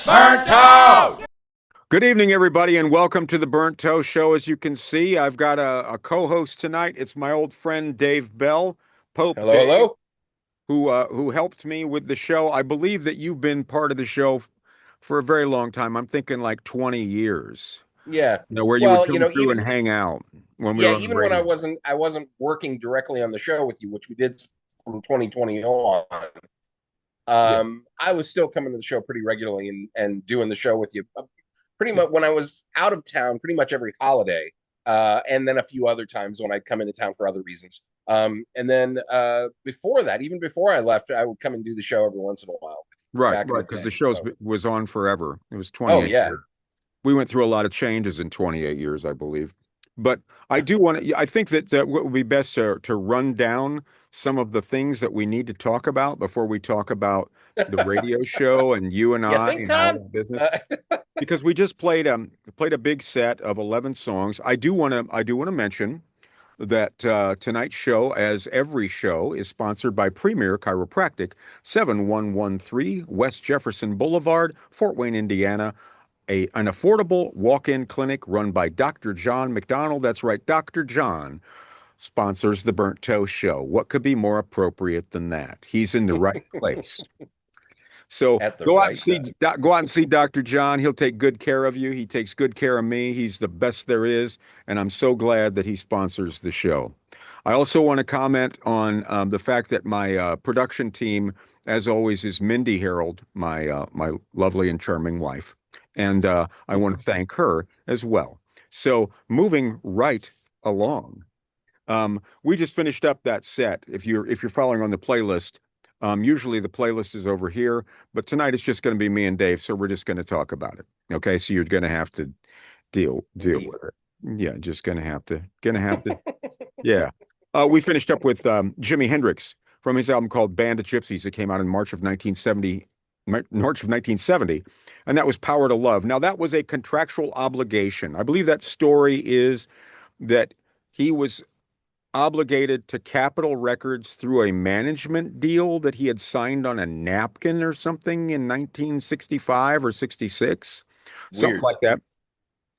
Burnt Toast! Good evening, everybody, and welcome to the Burnt Toast Show. As you can see, I've got a co-host tonight. It's my old friend Dave Bell, Pope Hello, Dave, hello. who helped me with the show. I believe that you've been part of the show for a very long time. I'm thinking like 20 years. Yeah. Where you would Well, come through even and hang out when we yeah, were on the even when radio. I wasn't working directly on the show with you, which we did from 2020 on. Yeah, I was still coming to the show pretty regularly and doing the show with you. Pretty yeah. much when I was out of town, pretty much every holiday, and then a few other times when I'd come into town for other reasons. And then before that, even before I left, I would come and do the show every once in a while Right, back in the right, because the day. show So, was on forever. It was oh 28 yeah. years. We went through a lot of changes in 28 years, I believe. But I do want to, I think that what would be best to run down some of the things that we need to talk about before we talk about the radio show and you and You I think, and all Todd? that business. Uh, Because we just played a big set of 11 songs. I do want to mention that tonight's show, as every show, is sponsored by Premier Chiropractic, 7113 West Jefferson Boulevard, Fort Wayne, Indiana, an affordable walk-in clinic run by Dr. John McDonald. That's right, Dr. John sponsors the Burnt Toast Show. What could be more appropriate than that? He's in the right place. So at the go out and right see time. go out and see Dr. John. He'll take good care of you. He takes good care of me. He's the best there is, and I'm so glad that he sponsors the show. I also want to comment on the fact that my production team, as always, is Mindy Harold, my lovely and charming wife, and I want to thank her as well. So moving right along, we just finished up that set. If you're following on the playlist, usually the playlist is over here, but tonight it's just going to be me and Dave, so we're just going to talk about it. Okay, so you're going to have to deal Indeed. with it. Yeah, just gonna have to. Yeah. We finished up with Jimi Hendrix from his album called Band of Gypsies that came out in March of 1970. March of 1970, and that was Power to Love. Now, that was a contractual obligation. I believe that story is that he was obligated to Capitol Records through a management deal that he had signed on a napkin or something in 1965 or 66, something Weird. like that.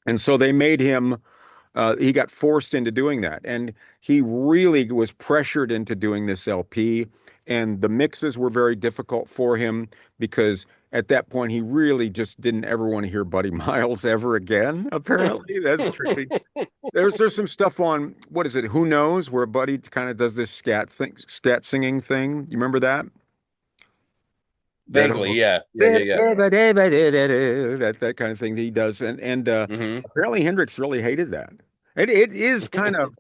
And so they made him, he got forced into doing that. And he really was pressured into doing this LP. And the mixes were very difficult for him because at that point he really just didn't ever want to hear Buddy Miles ever again, apparently. That's tricky. There's some stuff on what is it? Who knows? Where Buddy kind of does this scat singing thing. You remember that? That Vaguely, whole yeah. Yeah, yeah, yeah. that kind of thing that he does, and Hmm. apparently Hendrix really hated that. It is kind of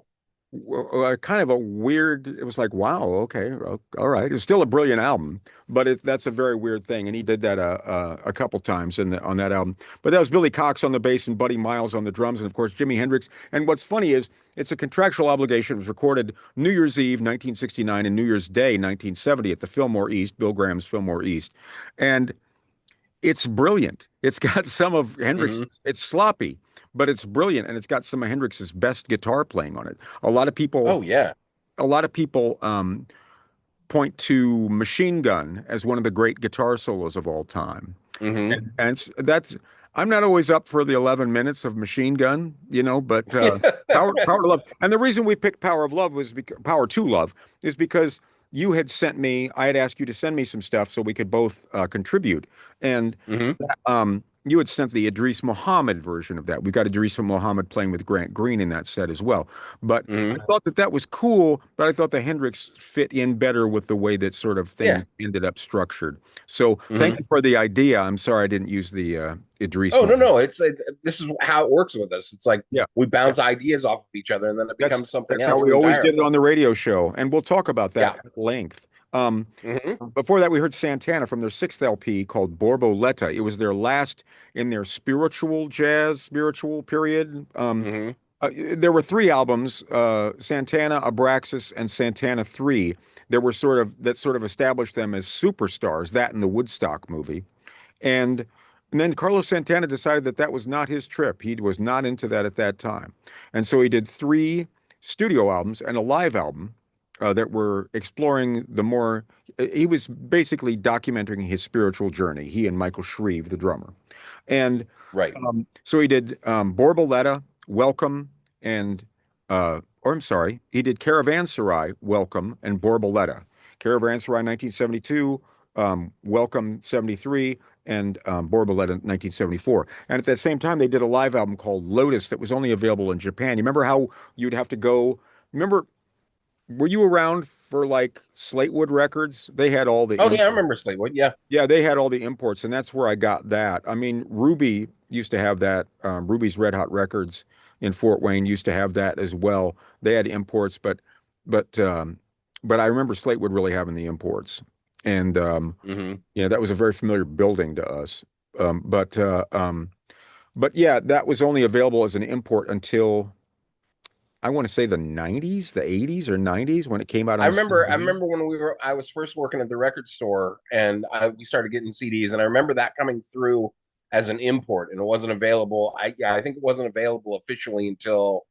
a weird. It was like, wow, okay, all right. It's still a brilliant album, but that's a very weird thing. And he did that a couple times on that album. But that was Billy Cox on the bass and Buddy Miles on the drums, and of course Jimi Hendrix. And what's funny is it's a contractual obligation. It was recorded New Year's Eve, 1969, and New Year's Day, 1970, at the Fillmore East, Bill Graham's Fillmore East, and it's brilliant. It's got some of Hendrix. Hmm. It's sloppy, but it's brilliant, and it's got some of Hendrix's best guitar playing on it. A lot of people Oh yeah. a lot of people point to Machine Gun as one of the great guitar solos of all time. Hmm. And that's I'm not always up for the 11 minutes of Machine Gun, but Power to Love. And the reason we picked Power to Love is because you had sent me, I had asked you to send me some stuff so we could both contribute. And Hmm. you had sent the Idris Muhammad version of that. We got Idris Muhammad playing with Grant Green in that set as well. But I Hmm. thought that was cool, but I thought the Hendrix fit in better with the way that sort of Yeah. thing ended up structured. So thank Hmm. you for the idea. I'm sorry I didn't use the Idris Oh no, Muhammad. no. It's this is how it works with us. It's like Yeah. we Yeah. bounce ideas off of each other, and then it That's becomes something that's how else we always did entirely. it on the radio show, and we'll talk about Yeah. that at length. Um, Hmm. Before that, we heard Santana from their sixth LP called Borboleta. It was their last in their spiritual period. Hmm. There were three albums, Santana, Abraxas, and Santana 3. There were sort of established them as superstars, that and the Woodstock movie. And and then Carlos Santana decided that that was not his trip. He was not into that at that time. And so he did three studio albums and a live album that were exploring the more. He was basically documenting his spiritual journey. He and Michael Shreve, the drummer, and Right. so he did Borboleta, Welcome, and or I'm sorry, he did Caravanserai, Welcome, and Borboleta. Caravanserai 1972, Welcome 73, and Borboleta 1974. And at that same time, they did a live album called Lotus that was only available in Japan. You remember how you'd have to go? Remember, were you around for like Slatewood Records? They had all the Oh yeah, I imports. remember Slatewood. Yeah. Yeah, they had all the imports, and that's where I got that. I mean, Ruby used to have that. Ruby's Red Hot Records in Fort Wayne used to have that as well. They had imports, but but I remember Slatewood really having the imports, and Hmm. yeah, that was a very familiar building to us. Um, but uh, um, but yeah, that was only available as an import until I want to say the 90s, the 80s or 90s when it came out I on the remember. I CD. remember when I was first working at the record store, and we started getting CDs, and I remember that coming through as an import, and it wasn't available. I think it wasn't available officially until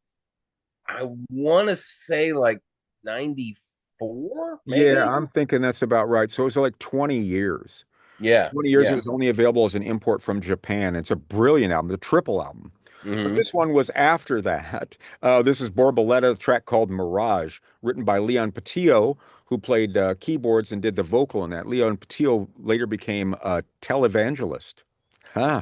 I want to say like 94, Yeah, maybe. I'm thinking that's about right. So it was like 20 years. Yeah. 20 years it Yeah. was only available as an import from Japan. It's a brilliant album, the triple album. But Hmm. this one was after that. This is Borboleta, a track called Mirage, written by Leon Patillo, who played keyboards and did the vocal in that. Leon Patillo later became a televangelist. Huh.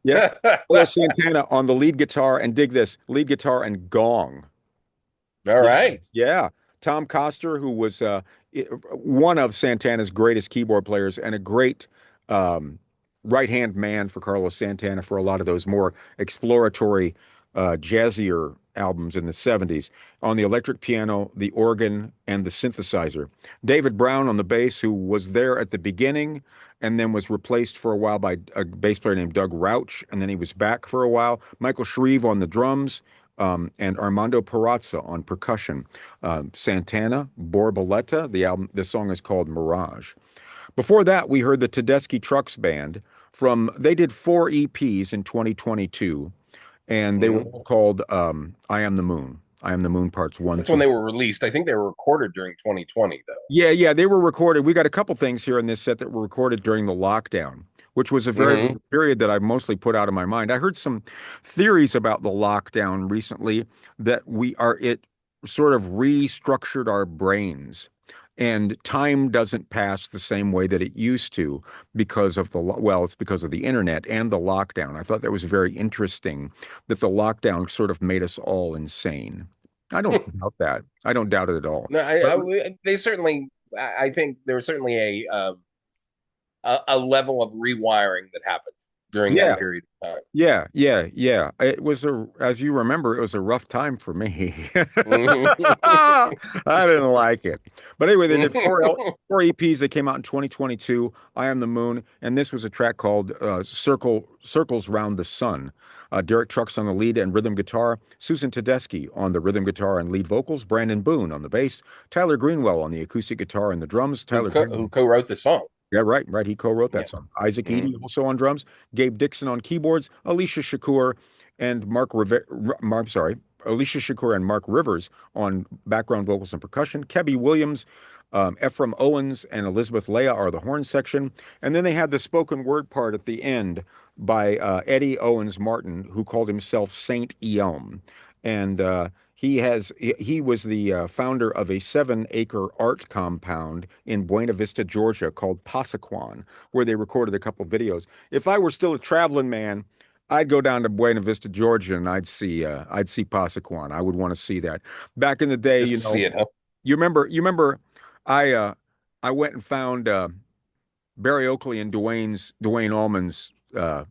Yep. Carlos Santana on the lead guitar, and dig this, lead guitar and gong. All Yeah. right. Yeah. Tom Coster, who was one of Santana's greatest keyboard players and a great um, right-hand man for Carlos Santana for a lot of those more exploratory, jazzier albums in the 70s. On the electric piano, the organ, and the synthesizer. David Brown on the bass, who was there at the beginning and then was replaced for a while by a bass player named Doug Rauch, and then he was back for a while. Michael Shreve on the drums, and Armando Perazza on percussion. Santana, Borboleta, the song is called Mirage. Before that, we heard the Tedeschi Trucks Band they did four EPs in 2022, and they were Mhm. all called I Am the Moon. I Am the Moon parts one, That's when two. they were released. I think they were recorded during 2020, though. Yeah, yeah, they were recorded. We got a couple things here in this set that were recorded during the lockdown, which was a very Hmm. period that I mostly put out of my mind. I heard some theories about the lockdown recently that it sort of restructured our brains. And time doesn't pass the same way that it used to because of it's because of the internet and the lockdown. I thought that was very interesting that the lockdown sort of made us all insane. I don't doubt that. I don't doubt it at all. No, But they certainly. I think there was certainly a level of rewiring that happened during that yeah, period of yeah, yeah, yeah. It was as you remember, it was a rough time for me. time. I didn't like it. But anyway, they did four EPs that came out in 2022, I Am the Moon, and this was a track called Circles Round the Sun. Derek Trucks on the lead and rhythm guitar, Susan Tedeschi on the rhythm guitar and lead vocals, Brandon Boone on the bass, Tyler Greenwell on the acoustic guitar and the drums, Tyler Who Greenwell. co-wrote the song? Yeah, right, right. He co-wrote Yeah. that song. Isaac Hmm. Eady also on drums, Gabe Dixon on keyboards, Alicia Shakur and I'm sorry, Alicia Shakur and Mark Rivers on background vocals and percussion. Kebby Williams, Ephraim Owens, and Elizabeth Leah are the horn section. And then they had the spoken word part at the end by Eddie Owens Martin, who called himself Saint Eom. And he was the founder of a 7-acre art compound in Buena Vista, Georgia, called Pasaquan, where they recorded a couple videos. If I were still a traveling man, I'd go down to Buena Vista, Georgia, and I'd see Pasaquan. I would want to see that. Back in the day, Just to see it, huh? you remember, I uh, I went and found Barry Oakley and Dwayne Allman's burial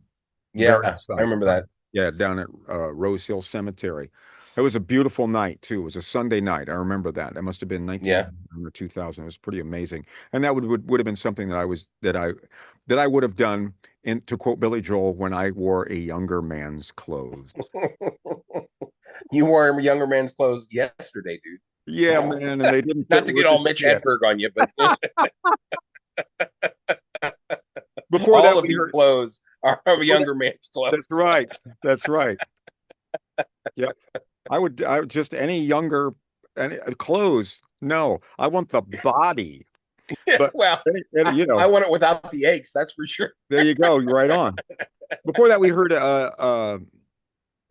Yeah, I site. remember that. Yeah, down at Rose Hill Cemetery. It was a beautiful night too. It was a Sunday night. I remember that. It must have been Yeah. 1999 or 2000. It was pretty amazing. And that would have been something that I would have done in to quote Billy Joel when I wore a younger man's clothes. You wore younger man's clothes yesterday, dude. Yeah, man, and they didn't fit Not to get worth all a Mitch shit. Hedberg on you, but Before all that, of we your heard. clothes are Before that, younger man's that's clothes. right. That's right. Yep. I would just any younger. And clothes, no. I want the body. Yeah, But well, you I know, want it without the aches, that's for sure. there you go. You're right on. Before that, we heard a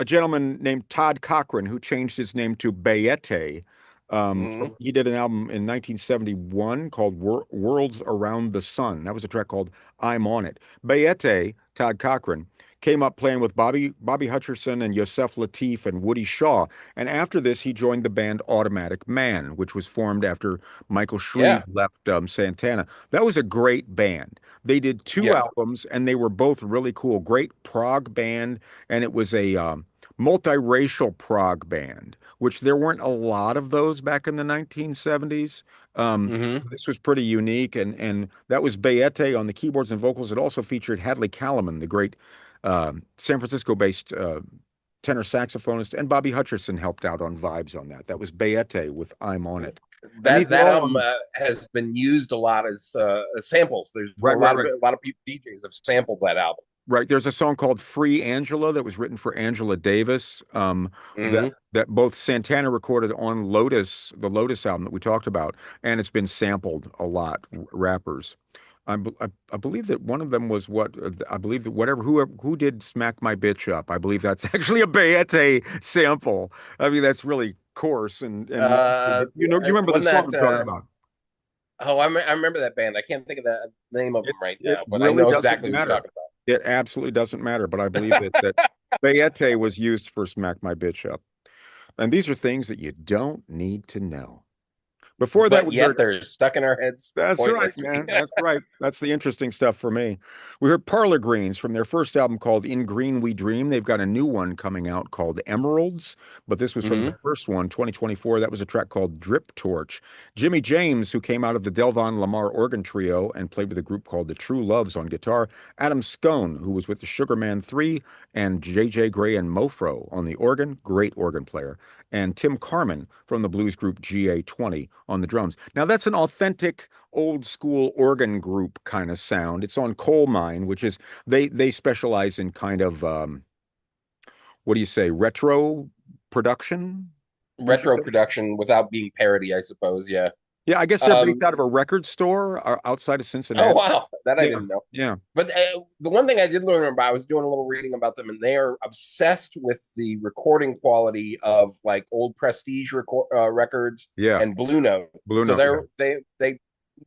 gentleman named Todd Cochran who changed his name to Bayete. Hmm. He did an album in 1971 called Worlds Around the Sun. That was a track called I'm On It. Bayete, Todd Cochran, came up playing with Bobby Hutcherson and Yosef Lateef and Woody Shaw. And after this, he joined the band Automatic Man, which was formed after Michael Shreve Yeah. left Santana. That was a great band. They did two Yes. albums, and they were both really cool. Great prog band, and it was a multiracial prog band, which there weren't a lot of those back in the 1970s. Um, Hmm. this was pretty unique, and that was Bayete on the keyboards and vocals. It also featured Hadley Callman, the great San Francisco-based tenor saxophonist, and Bobby Hutcherson helped out on vibes on that. That was Bayete with "I'm on It," and these That are that all album on. has been used a lot as samples. There's a Right, right, lot of right. people, DJs have sampled that album. Right. There's a song called Free Angela that was written for Angela Davis, that Hmm. that both Santana recorded on Lotus, the Lotus album that we talked about, and it's been sampled a lot, rappers. I believe that one of them was what I believe that whatever who did Smack My Bitch Up. I believe that's actually a Bayete sample. I mean, that's really coarse and nasty, but you remember the One song that I'm talking about. I remember that band. I can't think of the name of them right It now, but I really know doesn't exactly what you're matter. talking It absolutely doesn't matter. But I believe that Bayete was used for Smack My Bitch Up. And these are things that you don't need to know. Before that, but we yet heard they're stuck in our heads that's right, pointlessly. man. That's right. That's the interesting stuff for me. We heard Parlor Greens from their first album called In Green We Dream. They've got a new one coming out called Emeralds, but this was from Hmm. the first one, 2024. That was a track called Drip Torch. Jimmy James, who came out of the Delvon Lamar organ trio and played with a group called the True Loves on guitar. Adam Scone, who was with the Sugarman 3, and J.J. Gray and Mofro on the organ, great organ player. And Tim Carmen from the blues group GA20 on the drums. Now, that's an authentic old school organ group kind of sound. It's on Coal Mine, which is they specialize in kind of what do you say, retro production, would you Retro say? production without being parody, I suppose. Yeah. Yeah, I guess they're based Um, out of a record store outside of oh Cincinnati. wow, that I Yeah, didn't know. yeah, But the one thing I did learn about, I was doing a little reading about them, and they are obsessed with the recording quality of like old Prestige records yeah. and Blue Note. Blue So Note, yeah.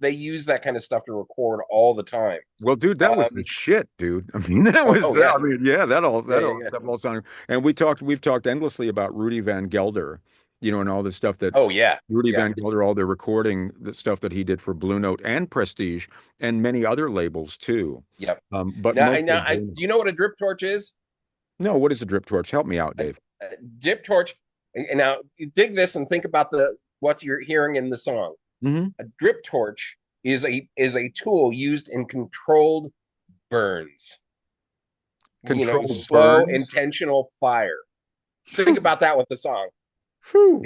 they use that kind of stuff to record all the time. Well, dude, that was the Um, shit, dude. I mean, that was, oh yeah, I mean, yeah, yeah, that yeah, all yeah. stuff all sounded, and we've talked endlessly about Rudy Van Gelder, and all the stuff that Oh yeah, Rudy yeah, Van Gelder, all the recording, the stuff that he did for Blue Note and Prestige and many other labels too. yep. But mostly Blue Do Note. you know what a drip torch is? No, what is a drip torch? Help me out, A, Dave. a drip torch. And now you dig this and think about the what you're hearing in the song. Hmm. A drip torch is a tool used in controlled burns. Controlled Slow, burns. intentional fire. Think Phew, about that with the song. phew.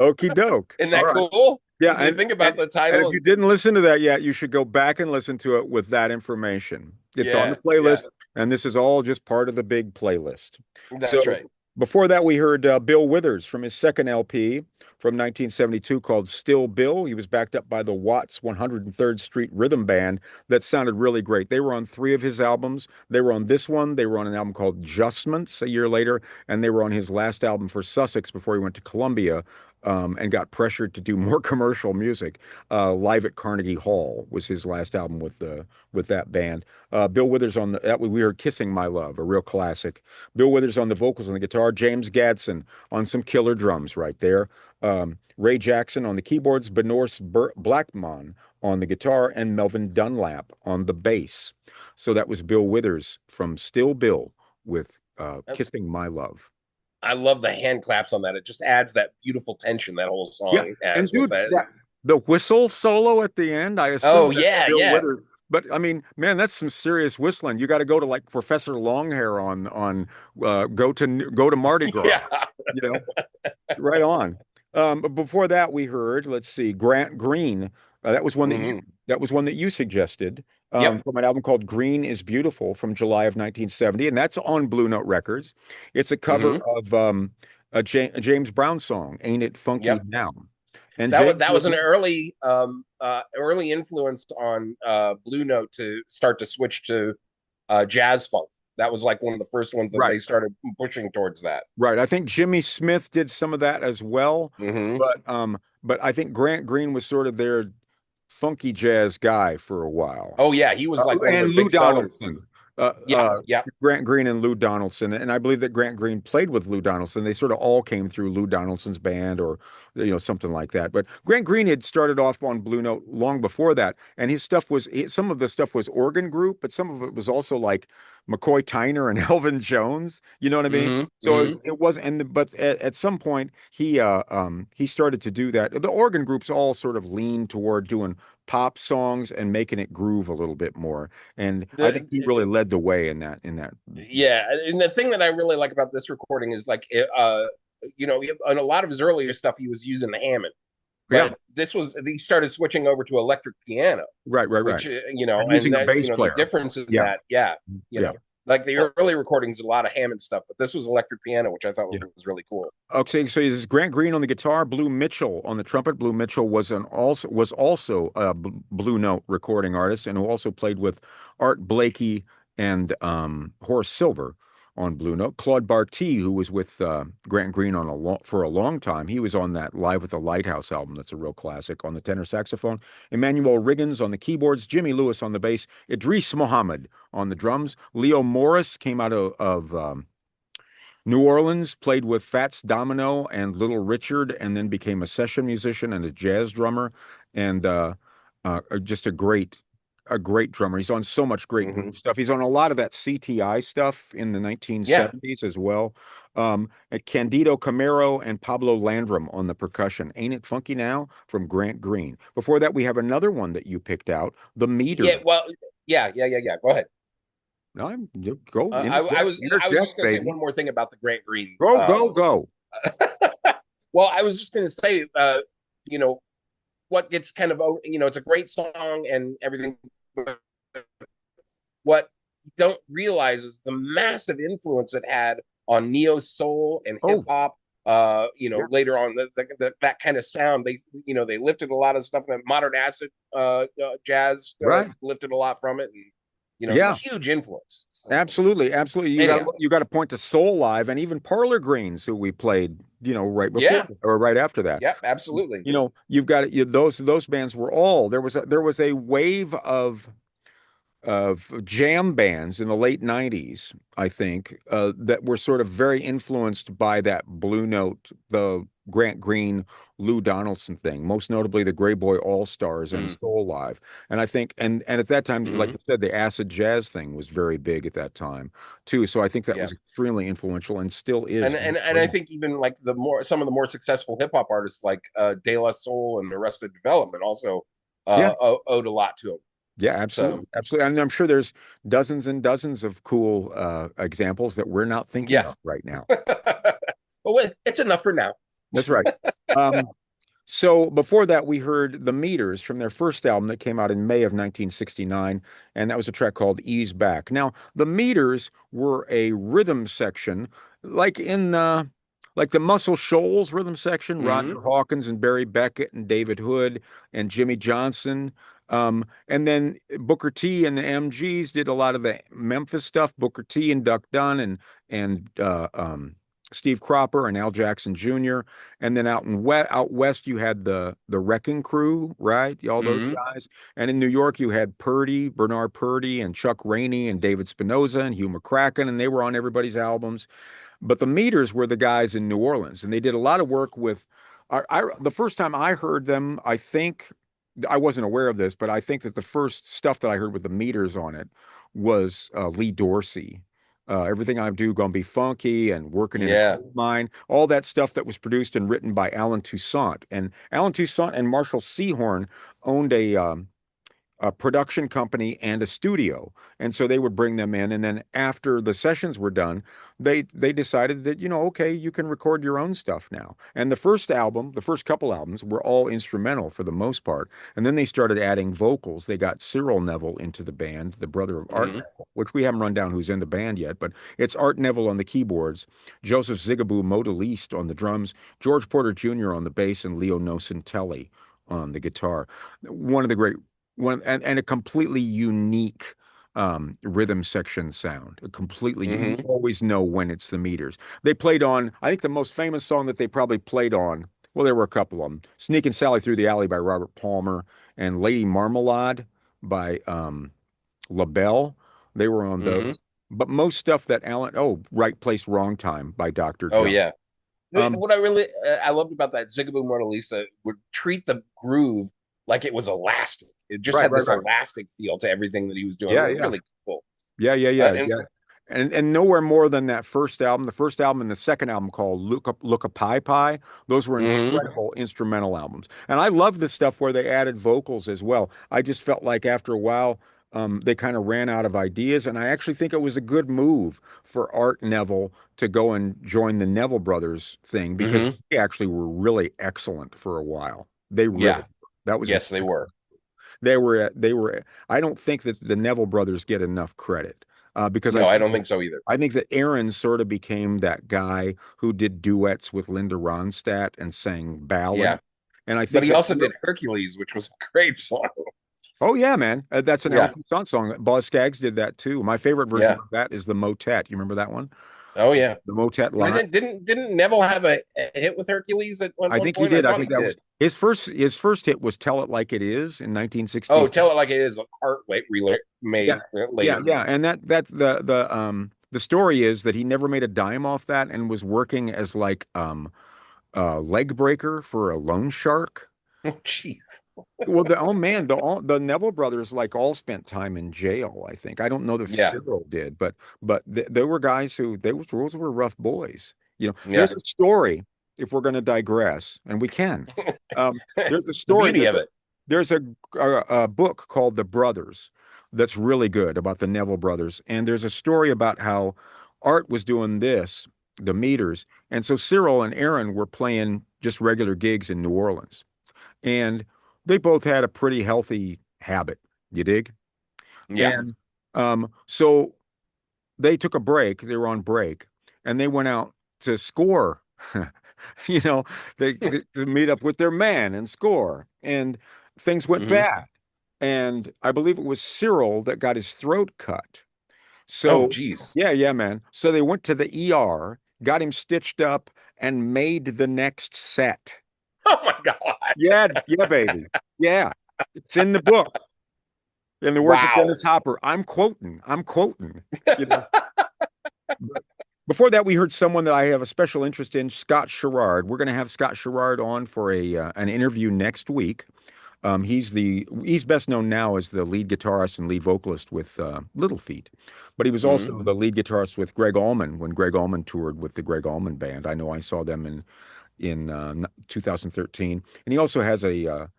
Okie doke. Isn't All that right. cool? Yeah, You think about the and title if you and didn't listen to that yet, you should go back and listen to it with that information. It's on the yeah, yeah, playlist, and this is all just part of the big playlist. that's So right. before that, we heard Bill Withers from his second LP from 1972 called Still Bill. He was backed up by the Watts 103rd Street Rhythm Band that sounded really great. They were on three of his albums. They were on this one. They were on an album called Adjustments a year later, and they were on his last album for Sussex before he went to Columbia. And got pressured to do more commercial music. Live at Carnegie Hall was his last album with that band. Bill Withers on we heard "Kissing My Love," a real classic. Bill Withers on the vocals and the guitar. James Gadson on some killer drums right there. Ray Jackson on the keyboards. Benorse Blackmon on the guitar, and Melvin Dunlap on the bass. So that was Bill Withers from Still Bill with "Kissing My Love." I love the hand claps on that. It just adds that beautiful tension that whole Yeah, song and has with dude, that. the whistle solo at the end, I assume Oh that's yeah, Bill yeah, Withers. But I mean, man, that's some serious whistling. You got to go to like Professor Longhair on go to Mardi Gras, yeah. you know, right on. But before that, we heard, let's see, Grant Green. That was one Hmm. that was one that you suggested Yep. from an album called Green is Beautiful from July of 1970, and that's on Blue Note Records. It's a cover Hmm. of A James Brown song, "Ain't It Funky Yep. Now?" And That was James that was was an early influence on Blue Note to start to switch to jazz funk. That was like one of the first ones that right. they started pushing towards that. Right. I think Jimmy Smith did some of that as well, Hmm. but I think Grant Green was sort of their funky jazz guy for a while. Oh yeah, he was like one of And their Lou big sellers. Donaldson. Uh, Yeah, uh, yeah. Grant Green and Lou Donaldson, and I believe that Grant Green played with Lou Donaldson. They sort of all came through Lou Donaldson's band, or something like that. But Grant Green had started off on Blue Note long before that, and his stuff was some of the stuff was organ group, but some of it was also like McCoy Tyner and Elvin Jones. You know what I mean? Hmm. So Hmm. it was, but at some point he started to do that. The organ groups all sort of leaned toward doing pop songs and making it groove a little bit more. And I think The he really led the way in that. Yeah, and the thing that I really like about this recording is like on a lot of his earlier stuff he was using the Hammond, Yeah, but this was he started switching over to electric piano, right. which And and using a that bass the player. difference in Yeah, that, yeah, you yeah. know, like the Oh, early recordings, a lot of Hammond stuff, but this was electric piano, which I thought yeah. was really cool. Okay, so this is Grant Green on the guitar, Blue Mitchell on the trumpet. Blue Mitchell was also a Blue Note recording artist, and who also played with Art Blakey and Horace Silver on Blue Note. Claude Barty, who was with Grant Green for a long time, he was on that Live with the Lighthouse album. That's a real classic on the tenor saxophone. Emmanuel Riggins on the keyboards, Jimmy Lewis on the bass, Idris Muhammad on the drums. Leo Morris came out of New Orleans, played with Fats Domino and Little Richard, and then became a session musician and a jazz drummer, and just a great drummer. He's on so much great Hmm. groove stuff. He's on a lot of that CTI stuff in the Yeah, 1970s as well. And Candido Camero and Pablo Landrum on the percussion. Ain't It Funky Now from Grant Green. Before that, we have another one that you picked out, The yeah. Meter. Well, yeah. Go ahead. You go I was interject, just gonna say baby. one more thing about the Grant Green. Go. Well, I was just gonna say, you know, what gets kind of it's a great song and everything. But what you don't realize is the massive influence it had on neo soul and hip Oh, hop. yeah. Later on, that kind of sound they lifted a lot of stuff that modern acid jazz Right. lifted a lot from it, and it's a Yeah, huge influence. So, absolutely. Absolutely. anyhow, You got to point to Soul Live and even Parlor Greens, who we played, right before yeah, or right after that. yeah, absolutely. You've got those bands were all there was a wave of jam bands in the late 90s, I think, that were sort of very influenced by that Blue Note, the Grant Green, Lou Donaldson thing, most notably the Gray Boy All Stars and Mm, Soul Live. And I think, and at that time, like hmm. you said, the acid jazz thing was very big at that time too. So I think that Yeah. was extremely influential and still is. And I think even like some of the more successful hip hop artists like De La Soul and Arrested Development also Yeah, owed a lot to him. yeah, So absolutely, absolutely. And I'm sure there's dozens and dozens of cool examples that we're not thinking of yes, right now. but it's enough for now. That's right. Um, So before that, we heard the Meters from their first album that came out in May of 1969, and that was a track called Ease Back. Now, the Meters were a rhythm section, like like the Muscle Shoals rhythm section, Hmm. Roger Hawkins and Barry Beckett and David Hood and Jimmy Johnson. And then Booker T and the MGs did a lot of the Memphis stuff. Booker T and Duck Dunn and Steve Cropper and Al Jackson Jr. And then out west, you had the Wrecking Crew, right? All those Hmm. guys. And in New York, you had Bernard Purdy, and Chuck Rainey, and David Spinoza, and Hugh McCracken, and they were on everybody's albums. But the Meters were the guys in New Orleans, and they did a lot of work with. The first time I heard them, I think I wasn't aware of this, but I think that the first stuff that I heard with the Meters on it was Lee Dorsey. Everything I Do Gonna Be Funky and Working in a Yeah. Coal Mine, all that stuff that was produced and written by Alan Toussaint. And Alan Toussaint and Marshall Sehorn owned a production company and a studio. And so they would bring them in. And then after the sessions were done, they decided that, okay, you can record your own stuff now. And the first album, the first couple albums were all instrumental for the most part. And then they started adding vocals. They got Cyril Neville into the band, the brother of Art Hmm. Neville, which we haven't run down who's in the band yet, but it's Art Neville on the keyboards, Joseph Zigaboo Modaliste on the drums, George Porter Jr. on the bass, and Leo Nocentelli on the guitar. One of the great and a completely unique rhythm section sound. A completely, you Hmm. always know when it's the meters. They played on, I think the most famous song that they probably played on, well, there were a couple of them. Sneaking Sally Through the Alley by Robert Palmer and Lady Marmalade by LaBelle. They were on Hmm. those. But most stuff that Right Place, Wrong Time by Dr. Oh John. yeah. Um, What I really I loved about that Zigaboo Mona Lisa would treat the groove like it was elastic. It just right, had right, this right. elastic feel to everything that he was doing. Yeah, yeah. Really cool. Yeah, yeah, Uh, yeah, and yeah. And nowhere more than that first album, the first album and the second album called Look a Pie Pie. Those were hmm incredible instrumental albums. And I love the stuff where they added vocals as well. I just felt like after a while, they kind of ran out of ideas. And I actually think it was a good move for Art Neville to go and join the Neville Brothers thing because hmm they actually were really excellent for a while. They really, Yeah. that was Yes, they incredible. were. They were, I don't think that the Neville brothers get enough credit because No, I don't think so either. I think that Aaron sort of became that guy who did duets with Linda Ronstadt and sang Yeah. ballad. And I But think he that, also did Hercules, which was a great song. oh yeah, man, that's an Alan Yeah. Toussaint song. Boz Scaggs did that too. My favorite version Yeah. of that is the Motet. You remember that one? Oh yeah. The Motet But I live. didn't Neville have a hit with Hercules at I one think he point? I did. I thought think he that was did. his first hit was "Tell It Like It Is" in Oh, 1967. tell it like it is. Heart weight Yeah, made yeah, later. yeah. And that the story is that he never made a dime off that and was working as like a leg breaker for a loan shark. Oh, jeez. Well, the Neville brothers like all spent time in jail, I think. I don't know if Yeah. Cyril did, but there were guys who those were rough boys. Yeah. There's a story, if we're going to digress, and we can. Um, there's a The story. beauty of it. There's a book called The Brothers that's really good about the Neville brothers. And there's a story about how Art was doing this, the meters. And so Cyril and Aaron were playing just regular gigs in New Orleans. And they both had a pretty healthy habit, you dig? Yeah. And so they took a break, they were on break, and they went out to score. you know, they to meet up with their man and score. And things went hmm bad. And I believe it was Cyril that got his throat cut. Oh, So, geez. yeah, yeah, man. So they went to the ER, got him stitched up, and made the next set. Oh my God. Yeah, yeah, baby. Yeah. It's in the book. In the words of Wow. Dennis Hopper, I'm quoting. You know. But before that, we heard someone that I have a special interest in, Scott Sherrard. We're going to have Scott Sherrard on for a an interview next week. He's best known now as the lead guitarist and lead vocalist with Little Feat, but he was hmm also the lead guitarist with Greg Allman when Greg Allman toured with the Greg Allman Band. I know I saw them in 2013, and he also has a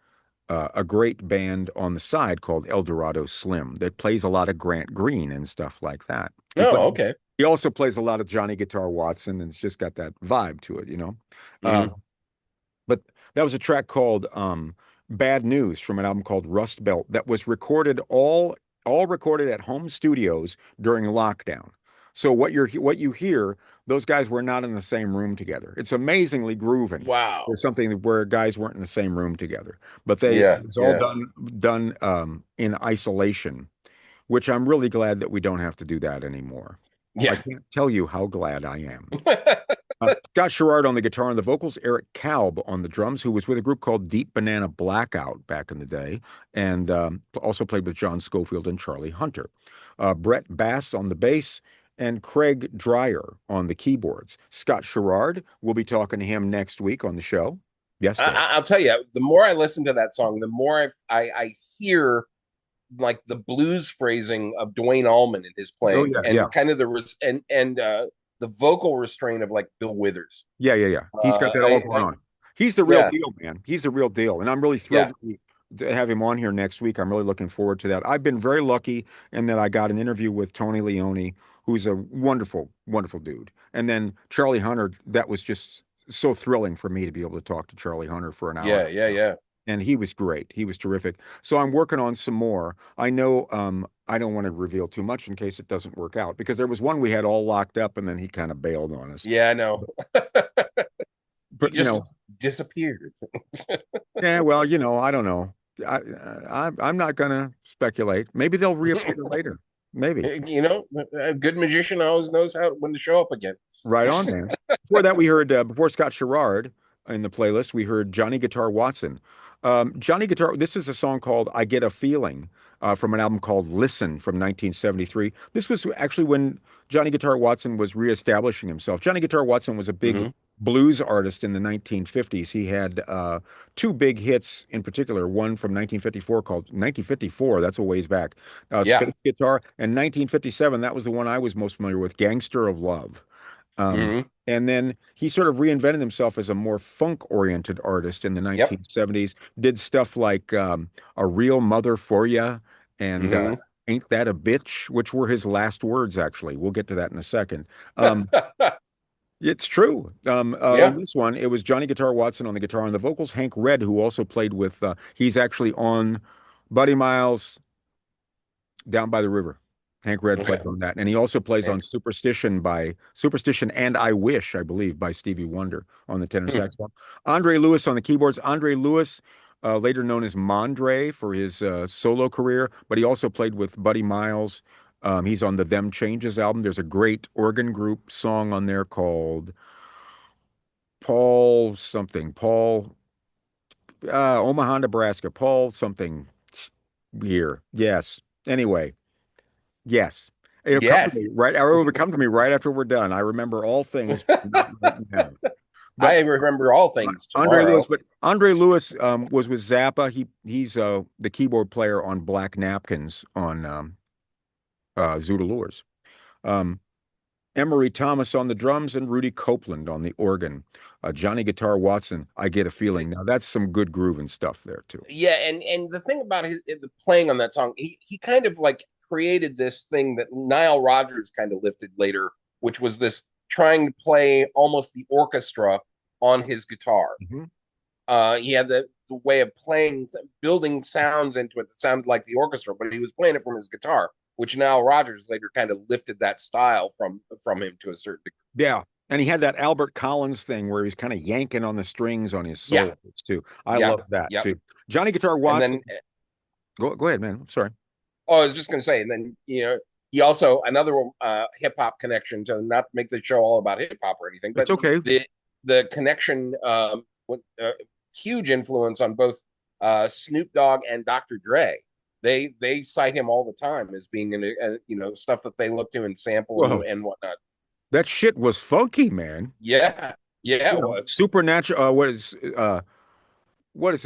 great band on the side called El Dorado Slim that plays a lot of Grant Green and stuff like that. Oh, okay. He also plays a lot of Johnny Guitar Watson, and it's just got that vibe to it, you know. Uh, hmm but that was a track called Bad News from an album called Rust Belt that was recorded all recorded at home studios during lockdown. So what you hear, those guys were not in the same room together. It's amazingly grooving. Wow. There's something where guys weren't in the same room together, but Yeah. it was all Yeah. done in isolation, which I'm really glad that we don't have to do that anymore. I Yeah. can't tell you how glad I am. Scott Sherrard on the guitar and the vocals, Eric Kalb on the drums, who was with a group called Deep Banana Blackout back in the day, and also played with John Scofield and Charlie Hunter. Brett Bass on the bass, and Craig Dreyer on the keyboards. Scott Sherrard, we'll be talking to him next week on the show. Yes, Dave. I'll tell you, the more I listen to that song, the more I hear like the blues phrasing of Dwayne Allman in his Oh playing, yeah, yeah, and kind of the vocal restraint of like Bill Withers. yeah, yeah, yeah. He's got that all going I on. He's the real yeah deal, man. He's the real deal, and I'm really thrilled yeah to be to have him on here next week. I'm really looking forward to that. I've been very lucky in that I got an interview with Tony Leone, who's a wonderful, wonderful dude. And then Charlie Hunter, that was just so thrilling for me to be able to talk to Charlie Hunter for an hour. Yeah, yeah, yeah. And he was great. He was terrific. So I'm working on some more. I know I don't want to reveal too much in case it doesn't work out because there was one we had all locked up and then he kind of bailed on us. Yeah, I know. He But just disappeared. yeah, well, I don't know. I'm not gonna speculate. Maybe they'll reappear later. Maybe. A good magician always knows how when to show up again. Right on, man. Before that, we heard before Scott Sherrard in the playlist, we heard Johnny Guitar Watson. Johnny Guitar. This is a song called "I Get a Feeling" from an album called "Listen" from 1973. This was actually when Johnny Guitar Watson was reestablishing himself. Johnny Guitar Watson was a big Hmm. blues artist in the 1950s. He had two big hits in particular. One from 1954 called 1954. That's a ways back. Yeah. Space Guitar, and 1957. That was the one I was most familiar with. "Gangster of Love." Um, Hmm. and then he sort of reinvented himself as a more funk-oriented artist in the Yep. 1970s. Did stuff like "A Real Mother for Ya" and Hmm. "Ain't That a Bitch," which were his last words, actually. We'll get to that in a second. Um, it's true. On Yeah. this one, it was Johnny Guitar Watson on the guitar and the vocals. Hank Red, who also played with, he's actually on Buddy Miles' Down by the River. Hank Red Okay. plays on that. And he also plays And on Superstition and I Wish, I believe, by Stevie Wonder on the tenor saxophone. Andre Lewis on the keyboards. Andre Lewis, later known as Mondre for his solo career, but he also played with Buddy Miles. He's on the Them Changes album. There's a great organ group song on there called Paul something, Omaha, Nebraska, Paul something here. Yes. Anyway. Yes. It'll come to me yes, right. It will come to me right after we're done. I remember all things, but not right now. But I remember all things Andre Lewis, tomorrow. but Andre Lewis was with Zappa. He's the keyboard player on Black Napkins on Zoot Allures. Um, Emery Thomas on the drums and Rudy Copeland on the organ. Johnny Guitar Watson, I Get a Feeling. Now that's some good grooving stuff there too. Yeah, and the thing about the playing on that song, he kind of like created this thing that Nile Rodgers kind of lifted later, which was this trying to play almost the orchestra on his guitar. Mhm. He had the way of playing, building sounds into it that sounded like the orchestra, but he was playing it from his guitar, which Nile Rodgers later kind of lifted that style from him to a certain degree. Yeah. And he had that Albert Collins thing where he's kind of yanking on the strings on his Yeah, solos too. I yeah, love that yeah. too. Johnny Guitar And Watson. then Go ahead, man. I'm sorry. Oh, I was just going to say, and then he also another hip hop connection to not make the show all about hip hop or anything, It's but okay. the connection with huge influence on both Snoop Dogg and Dr. Dre. They cite him all the time as being in stuff that they look to and sample Whoa. and whatnot. That shit was funky, man. Yeah, yeah, You it know, was. supernatural what is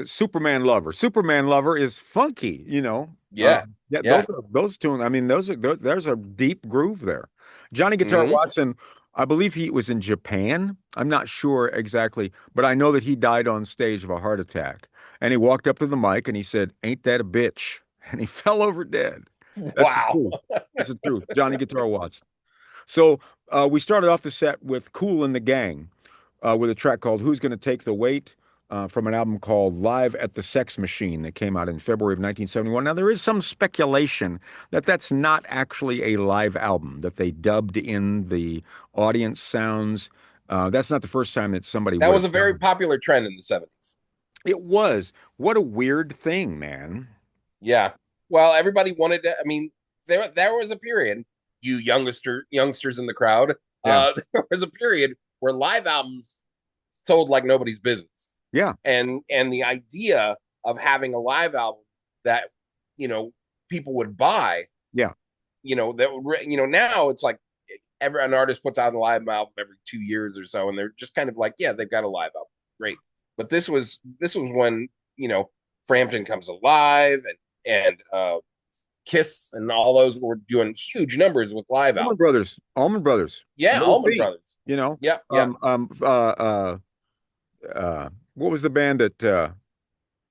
it? Superman Lover. Superman Lover is funky, you know. Yeah, Yeah, yeah. those tunes. I mean, there's a deep groove there. Johnny Guitar Hmm. Watson, I believe he was in Japan. I'm not sure exactly, but I know that he died on stage of a heart attack. And he walked up to the mic and he said, "Ain't that a bitch?" And he fell over dead. That's the Wow. truth. That's the truth. Johnny Guitar Watson. So we started off the set with Kool and the Gang with a track called "Who's Gonna Take the Weight" from an album called Live at the Sex Machine that came out in February of 1971. Now, there is some speculation that that's not actually a live album, that they dubbed in the audience sounds. That's not the first time that somebody That would was a have very done popular trend in the 70s. it. It was. What a weird thing, man. Yeah. Well, everybody wanted to. I mean, there was a period, you youngsters in the crowd. Yeah. There was a period where live albums sold like nobody's business, Yeah. and the idea of having a live album that you know people would buy, Yeah. that would now it's like every an artist puts out a live album every 2 years or so, and they're just kind of like, yeah, they've got a live album, great. But this was when Frampton Comes Alive and Kiss and all those were doing huge numbers with live Allman albums. Brothers. Allman Brothers. Yeah, Little Allman Feat. Brothers. You know. Yeah, yeah. What was the band that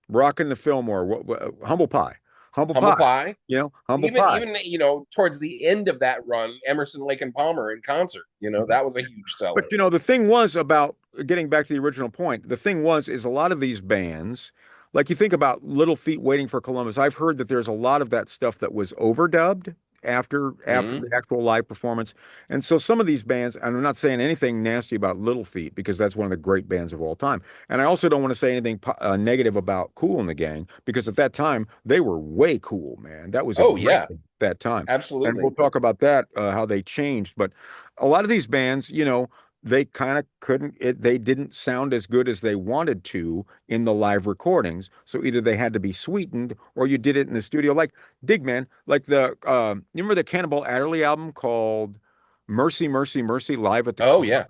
Rockin' the Fillmore, Humble Pie, Humble Humble Pie, Pie. Humble Even Pie. even towards the end of that run, Emerson, Lake and Palmer in concert. That was a huge But seller. the thing was about getting back to the original point, the thing was is a lot of these bands, like you think about Little Feat Waiting for Columbus, I've heard that there's a lot of that stuff that was overdubbed after Hmm. the actual live performance. And so some of these bands, and I'm not saying anything nasty about Little Feat because that's one of the great bands of all time. And I also don't want to say anything negative about Kool and the Gang because at that time they were way cool, man. That was a Oh great yeah, band at that time. And we'll absolutely. talk about that, how they changed. But a lot of these bands, they kind of they didn't sound as good as they wanted to in the live recordings. So either they had to be sweetened or you did it in the studio. Like Dig Man, like you remember the Cannonball Adderley album called Mercy, Mercy, Mercy Live at the Oh Car? yeah.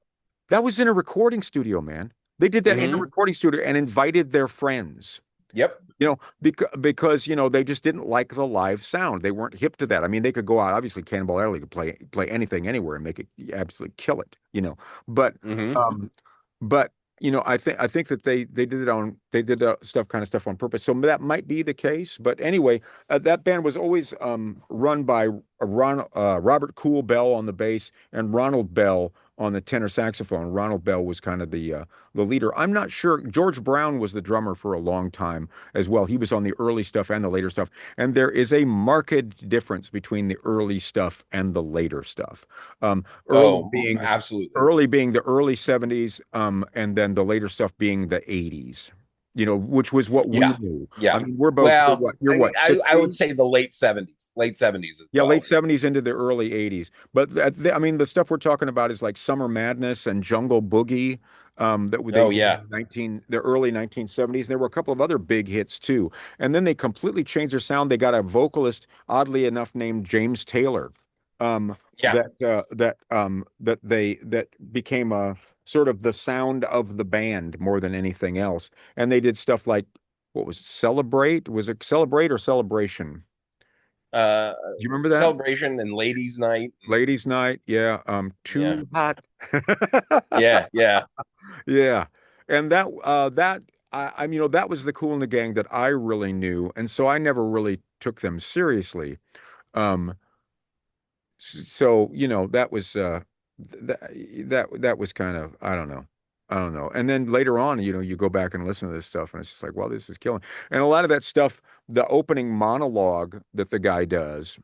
That was in a recording studio, man. They did that in a Hmm. recording studio and invited their friends. Yep. Because they just didn't like the live sound. They weren't hip to that. I mean, they could go out. Obviously, Cannonball Adderley could play anything anywhere and make it absolutely kill it. But Hmm. um, but I think that they did stuff kind of stuff on purpose. So that might be the case. But anyway, that band was always run by Robert Cool Bell on the bass and Ronald Bell on the tenor saxophone. Ronald Bell was kind of the leader. I'm not sure. George Brown was the drummer for a long time as well. He was on the early stuff and the later stuff. And there is a marked difference between the early stuff and the later stuff. Um, early Oh, being absolutely. early being the early 70s, and then the later stuff being the 80s, which was what we Yeah. knew. I Yeah. mean, we're Well, what, you're what, I would 60? say the late 70s, late 70s as Yeah, late well. 70s into the early 80s. But I mean, the stuff we're talking about is like Summer Madness and Jungle Boogie, that they Oh did in yeah. the early 1970s. There were a couple of other big hits too. And then they completely changed their sound. They got a vocalist, oddly enough, named James Taylor, Yeah. that became a sort of the sound of the band more than anything else. And they did stuff like, what was it, Celebrate? Was it Celebrate or Celebration? Uh, Do you remember that? Celebration and Ladies Night. Ladies' night, yeah. Yeah. Too hot. Yeah. Yeah. Yeah. And that was the Cool in the Gang that I really knew, and so I never really took them seriously. Um, so that was that was kind of, I don't know. I don't know. And then later on, you go back and listen to this stuff, and it's just like, well, this is killing. And a lot of that stuff, the opening monologue that the guy does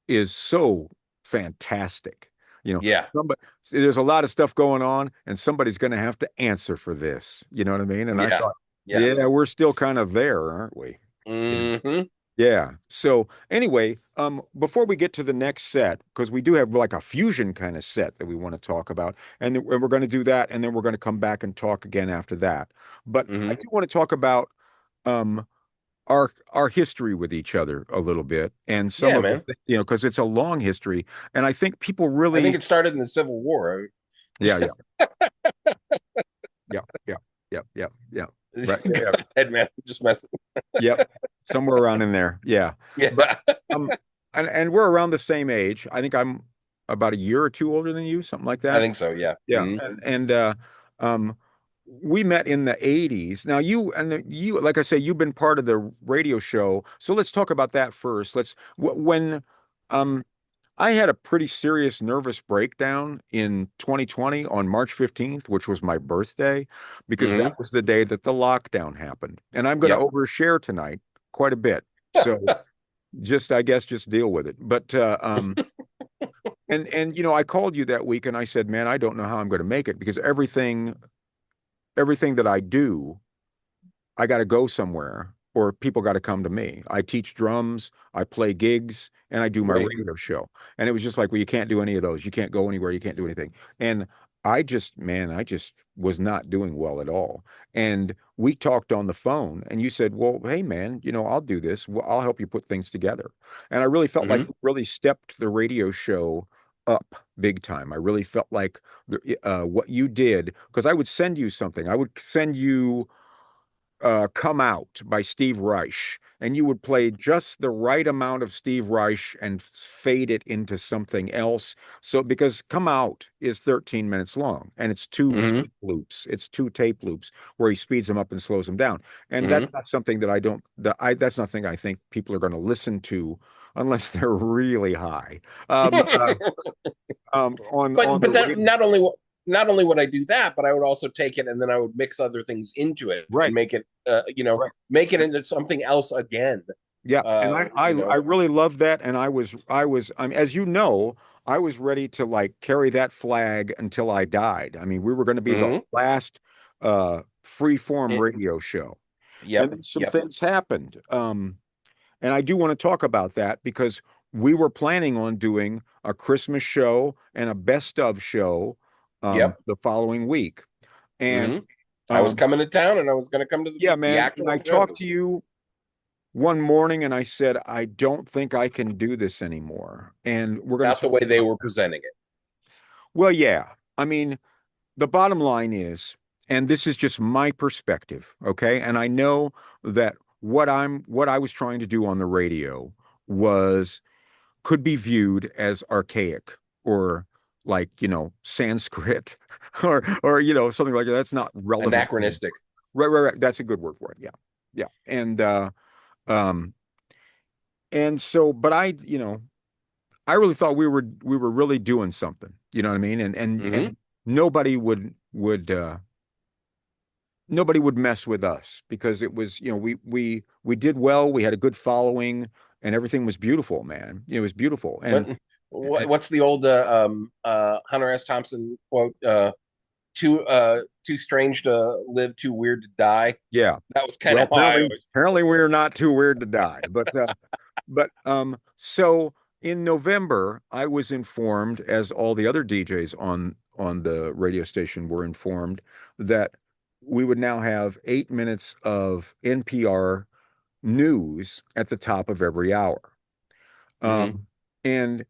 is so fantastic. You know, Yeah. somebody, there's a lot of stuff going on, and somebody's going to have to answer for this. You know what I mean? And I Yeah. thought, Yeah. yeah, we're still kind of there, aren't we? You know? Hmm. Yeah. So anyway, before we get to the next set, because we do have like a fusion kind of set that we want to talk about, and we're going to do that, and then we're going to come back and talk again after that. But I Hmm. do want to talk about um, our history with each other a little bit and some Yeah, of the man. because it's a long history and I think people I think really. it started in the Civil War. Yeah, yeah, yeah, yeah, yeah, yeah, yeah, right, Go yeah, yeah, ahead, man. Just messing. yep, somewhere around in there, yeah. But Yeah. um and we're around the same age. I think I'm about a year or two older than you, something like I that. think so. Yeah. Yeah, and um we met in the 80s. Now you, like I say, you've been part of the radio show, so let's talk about that first. When um I had a pretty serious nervous breakdown in 2020 on March 15th, which was my birthday, because Hmm. that was the day that the lockdown happened. And I'm going to Yep. overshare tonight quite a bit. So I guess, just deal with it. But and I called you that week and I said, man, I don't know how I'm going to make it because everything that I do, I got to go somewhere or people got to come to me. I teach drums, I play gigs, and I do my Right. radio show. And it was just like, well, you can't do any of those. You can't go anywhere. You can't do anything. And I just was not doing well at all. And we talked on the phone, and you said, well, hey, man, I'll do this. Well, I'll help you put things together. And I really felt like Hmm. you really stepped the radio show up big time. I really felt like what you did, because I would send you something. I would send you Come Out by Steve Reich, and you would play just the right amount of Steve Reich and fade it into something else. So, because Come Out is 13 minutes long and it's two Hmm. tape loops, it's two tape loops where he speeds them up and slows them down. And Hmm. that's not something that I don't, that I, that's nothing I think people are going to listen to unless they're really high. On the But that radio. not only would I do that, but I would also take it and then I would mix other things into it and Right, make it right. make it into something else again. Yeah, and I You know. really love that, and I mean, as you know, I was ready to like carry that flag until I died. I mean, we were going to be the Hmm. last free form It, radio show, and yep. then some Yep. things happened. And I do want to talk about that because we were planning on doing a Christmas show and a best of show Yep. the following week, and Hmm. I was um, coming to town and I was going to come to yeah, the man, and I actual talked to shows. you one morning and I said, I don't think I can do this anymore. And we're going to Not the talk way they about were that. presenting it. Well, yeah. I mean, the bottom line is, and this is just my perspective, okay? And I know that what I was trying to do on the radio was could be viewed as archaic or like, Sanskrit or something like that. That's not relevant. Anachronistic. Right, right, right. That's a good word for it. Yeah. Yeah. Um and so but I really thought we were really doing something. You know what I mean? And Hmm. nobody would mess with us because it was, we did well, we had a good following, and everything was beautiful, man. It was beautiful. What And what's the old Hunter S. Thompson quote? Too strange to live, too weird to die. yeah. That was kind Well, of how I apparently always felt. apparently we're not too weird to die. But so in November, I was informed, as all the other DJs on the radio station were informed, that we would now have 8 minutes of NPR news at the top of every hour. Hmm. Um, and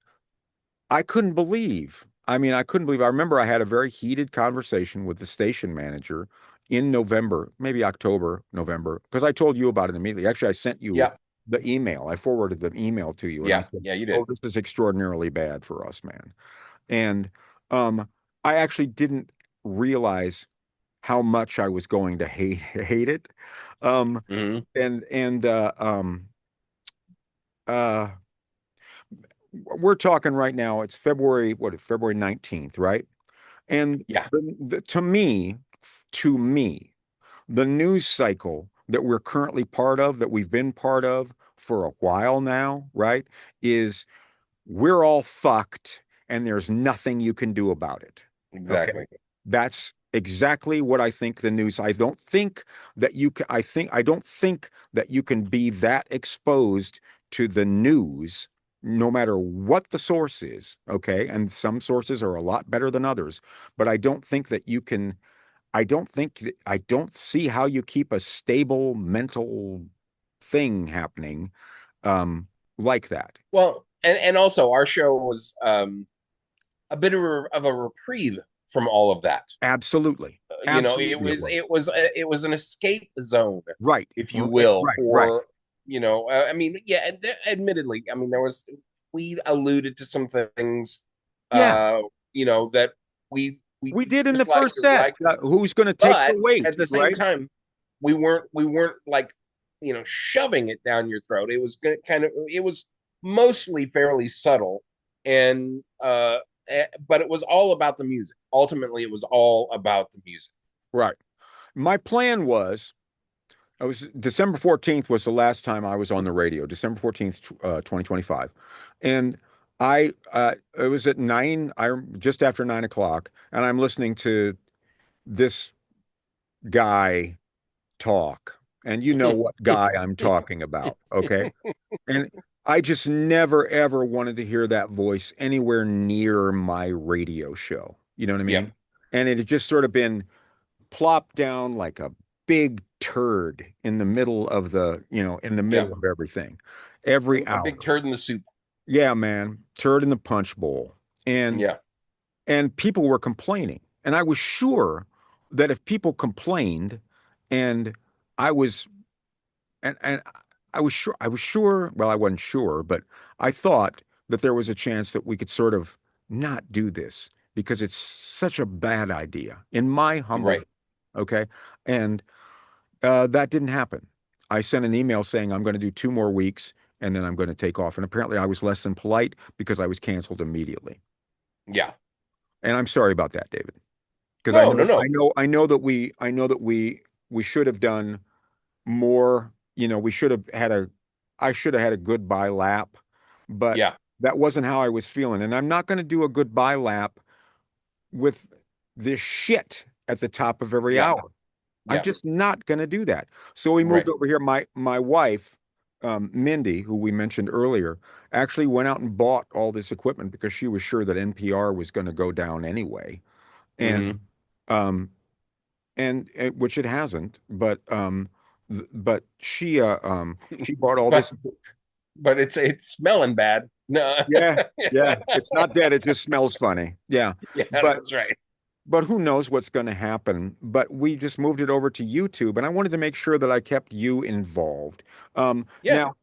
I couldn't believe. I mean, I couldn't believe. I remember I had a very heated conversation with the station manager in November, maybe October, November, because I told you about it immediately. Actually, I sent you Yeah, the email. I forwarded the email to you and I yeah, said, yeah. You "Oh, did. this is extraordinarily bad for us, man." And um, I actually didn't realize how much I was going to hate it. Um, Hmm. and uh, we're talking right now, it's February, what, February 19th, right? And Yeah, to me, the news cycle that we're currently part of, that we've been part of for a while now, right, is we're all fucked and there's nothing you can do about it. Okay. exactly. That's exactly what I think the news. I don't think that you can, I don't think that you can be that exposed to the news, no matter what the source is. Okay. And some sources are a lot better than others, but I don't think that you can, I don't see how you keep a stable mental thing happening um, like that. Well, and also our show was a bit of a reprieve from all of that. Absolutely. It Absolutely it was was. it was an escape zone, Right. if you will, Right, right. for I mean, yeah, admittedly, I mean, there was we alluded to some things, Yeah. uh, that we We did in the disliked first or set. liked, Who's going to take the but weight, at the same right? time, we weren't like shoving it down your throat. It was kind of it was mostly fairly subtle, and but it was all about the music. Ultimately, it was all about the music. Right. My plan was, I was December 14th was the last time I was on the radio, December 14th, 2025. And it was at just after 9 o'clock, and I'm listening to this guy talk. And you know what guy I'm talking about, okay? And I just never, ever wanted to hear that voice anywhere near my radio show. You know what I Yep. mean? And it had just sort of been plopped down like a big turd in the middle of in the middle Yep. of everything, every A hour. big turd in the soup. Yeah, man, turd in the punch bowl. And Yeah. and people were complaining. And I was sure that if people complained and I was and I was sure, well, I wasn't sure, but I thought that there was a chance that we could sort of not do this because it's such a bad idea in my humble, Right. okay? And that didn't happen. I sent an email saying I'm going to do 2 more weeks and then I'm going to take off. And apparently I was less than polite because I was canceled immediately. Yeah. And I'm sorry about that, David, because No, no, no. I know that we should have done more. You know, we should have had a, I should have had a goodbye lap, but Yeah. that wasn't how I was feeling. And I'm not going to do a goodbye lap with this shit at the top of every Yeah. hour. I'm Yeah. just not going to do that. So we moved Right. over here. My wife, Mindy, who we mentioned earlier, actually went out and bought all this equipment because she was sure that NPR was going to go down anyway, Hmm. and um, which it hasn't. But she bought all But this. it's smelling bad. No. Yeah, yeah. It's not dead. It just smells funny. Yeah, Yeah, but that's right. but who knows what's going to happen? But we just moved it over to YouTube, and I wanted to make sure that I kept you involved. Yeah. Now,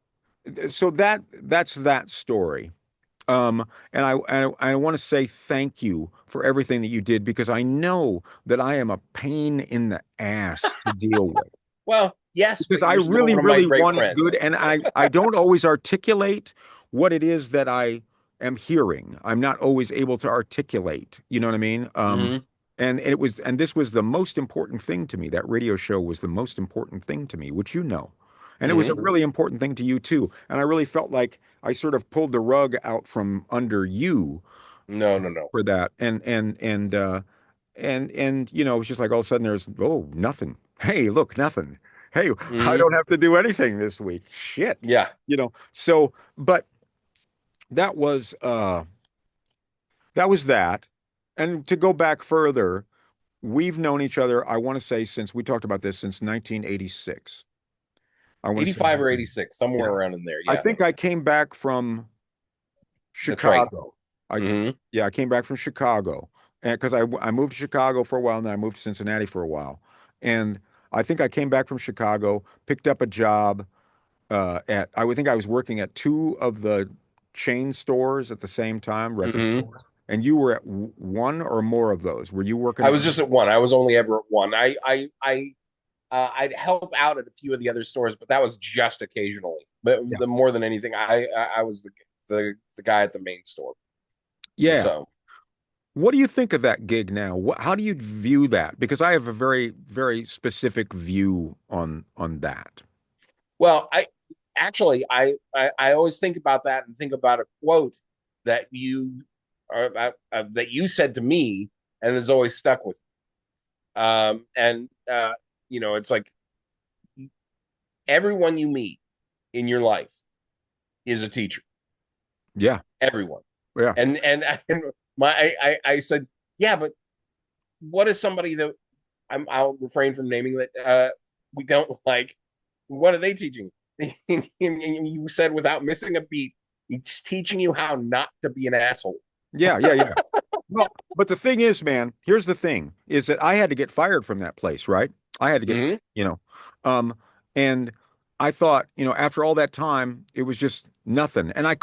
so that's that story. And I want to say thank you for everything that you did because I know that I am a pain in the ass to deal with Well, yes, because but I you're still really, one of my really great want it good, friends. and I don't always articulate what it is that I am hearing. I'm not always able to articulate. You know what I mean? Hmm. And this was the most important thing to me. That radio show was the most important thing to me, which you know. And it was a Hmm. really important thing to you too. And I really felt like I sort of pulled the rug out from under you No, no, no. for that. And you know, it was just like all of a sudden there's nothing. Hey, look, nothing. Hey, I Hmm. don't have to do anything this week. Shit. Yeah. You know, so but that was that was that. And to go back further, we've known each other, I want to say since we talked about this since 1986. I want to say 85 or 86, somewhere yeah. around in there. I Yeah. think I came back from That's right. Chicago. I Hmm. Yeah, I came back from Chicago, and because I moved to Chicago for a while, and then I moved to Cincinnati for a while, and I think I came back from Chicago, picked up a job at I would think I was working at two of the chain stores at the same time, record Hmm. stores, and you were at one or more of those. Were you working I at? was just at one. I was only ever at one. I'd help out at a few of the other stores, but that was just occasionally. But Yeah, the more than anything, I was the guy at the main store. yeah. So, What do you think of that gig now? How do you view that? Because I have a very, very specific view on that. well, I always think about that and think about a quote that that you said to me and has always stuck with me. And it's like everyone you meet in your life is a teacher. Yeah, Everyone. yeah, And I said, yeah, but what is somebody that I'll refrain from naming that we don't like? What are they teaching? And you said without missing a beat, it's teaching you how not to be an asshole. yeah, yeah, yeah. Well, but the thing is, man, here's the thing, is that I had to get fired from that place, right? I had to get, Hmm. you know, um, and I thought, after all that time, it was just nothing. And I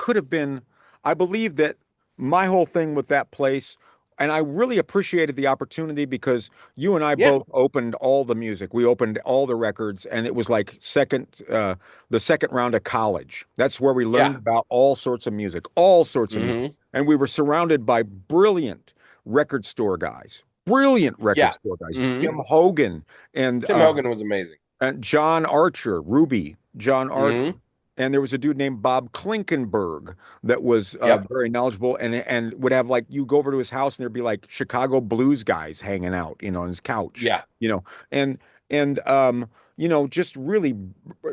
believe that my whole thing with that place, and I really appreciated the opportunity because you and I Yeah, both opened all the music. We opened all the records, and it was like the second round of college. That's where we yeah. learned about all sorts of music, all sorts of music. Hmm. And we were surrounded by brilliant record store guys, brilliant record Yeah. store guys, Hmm. Jim Hogan and Tim Hogan was amazing. John Archer, Ruby, John Archer. Hmm. And there was a dude named Bob Klinkenberg that was Yep. very knowledgeable and would have like you go over to his house and there'd be like Chicago blues guys hanging out, on his couch, Yeah. and just really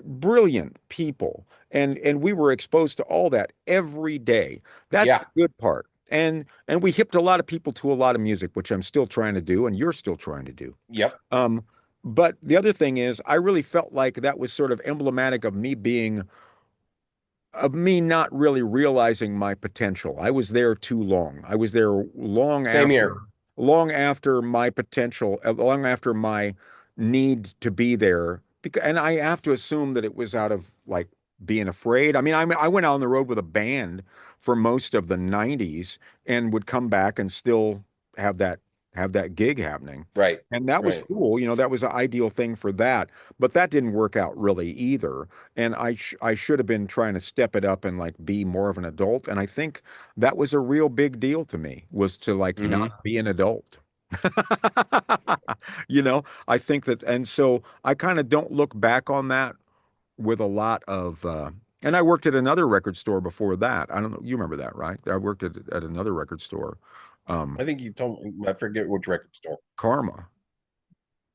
brilliant people. And we were exposed to all that every day. That's Yeah. the good part. And we hipped a lot of people to a lot of music, which I'm still trying to do, and you're still trying to do. Yep. Um, but the other thing is, I really felt like that was sort of emblematic of me not really realizing my potential. I was there too long. I was there Same here. long after my potential, long after my need to be there, and I have to assume that it was out of like being afraid. I went out on the road with a band for most of the 90s and would come back and still have that have that gig happening. Right. And that was Right. cool. That was an ideal thing for that. But that didn't work out really either. And I should have been trying to step it up and like be more of an adult. And I think that was a real big deal to me, was to like Hmm. not be an adult. I think that, and so I kind of don't look back on that with a lot of, and I worked at another record store before that. I don't know, you remember that, right? I worked at another record store, I think you told me, I forget which record store. Karma.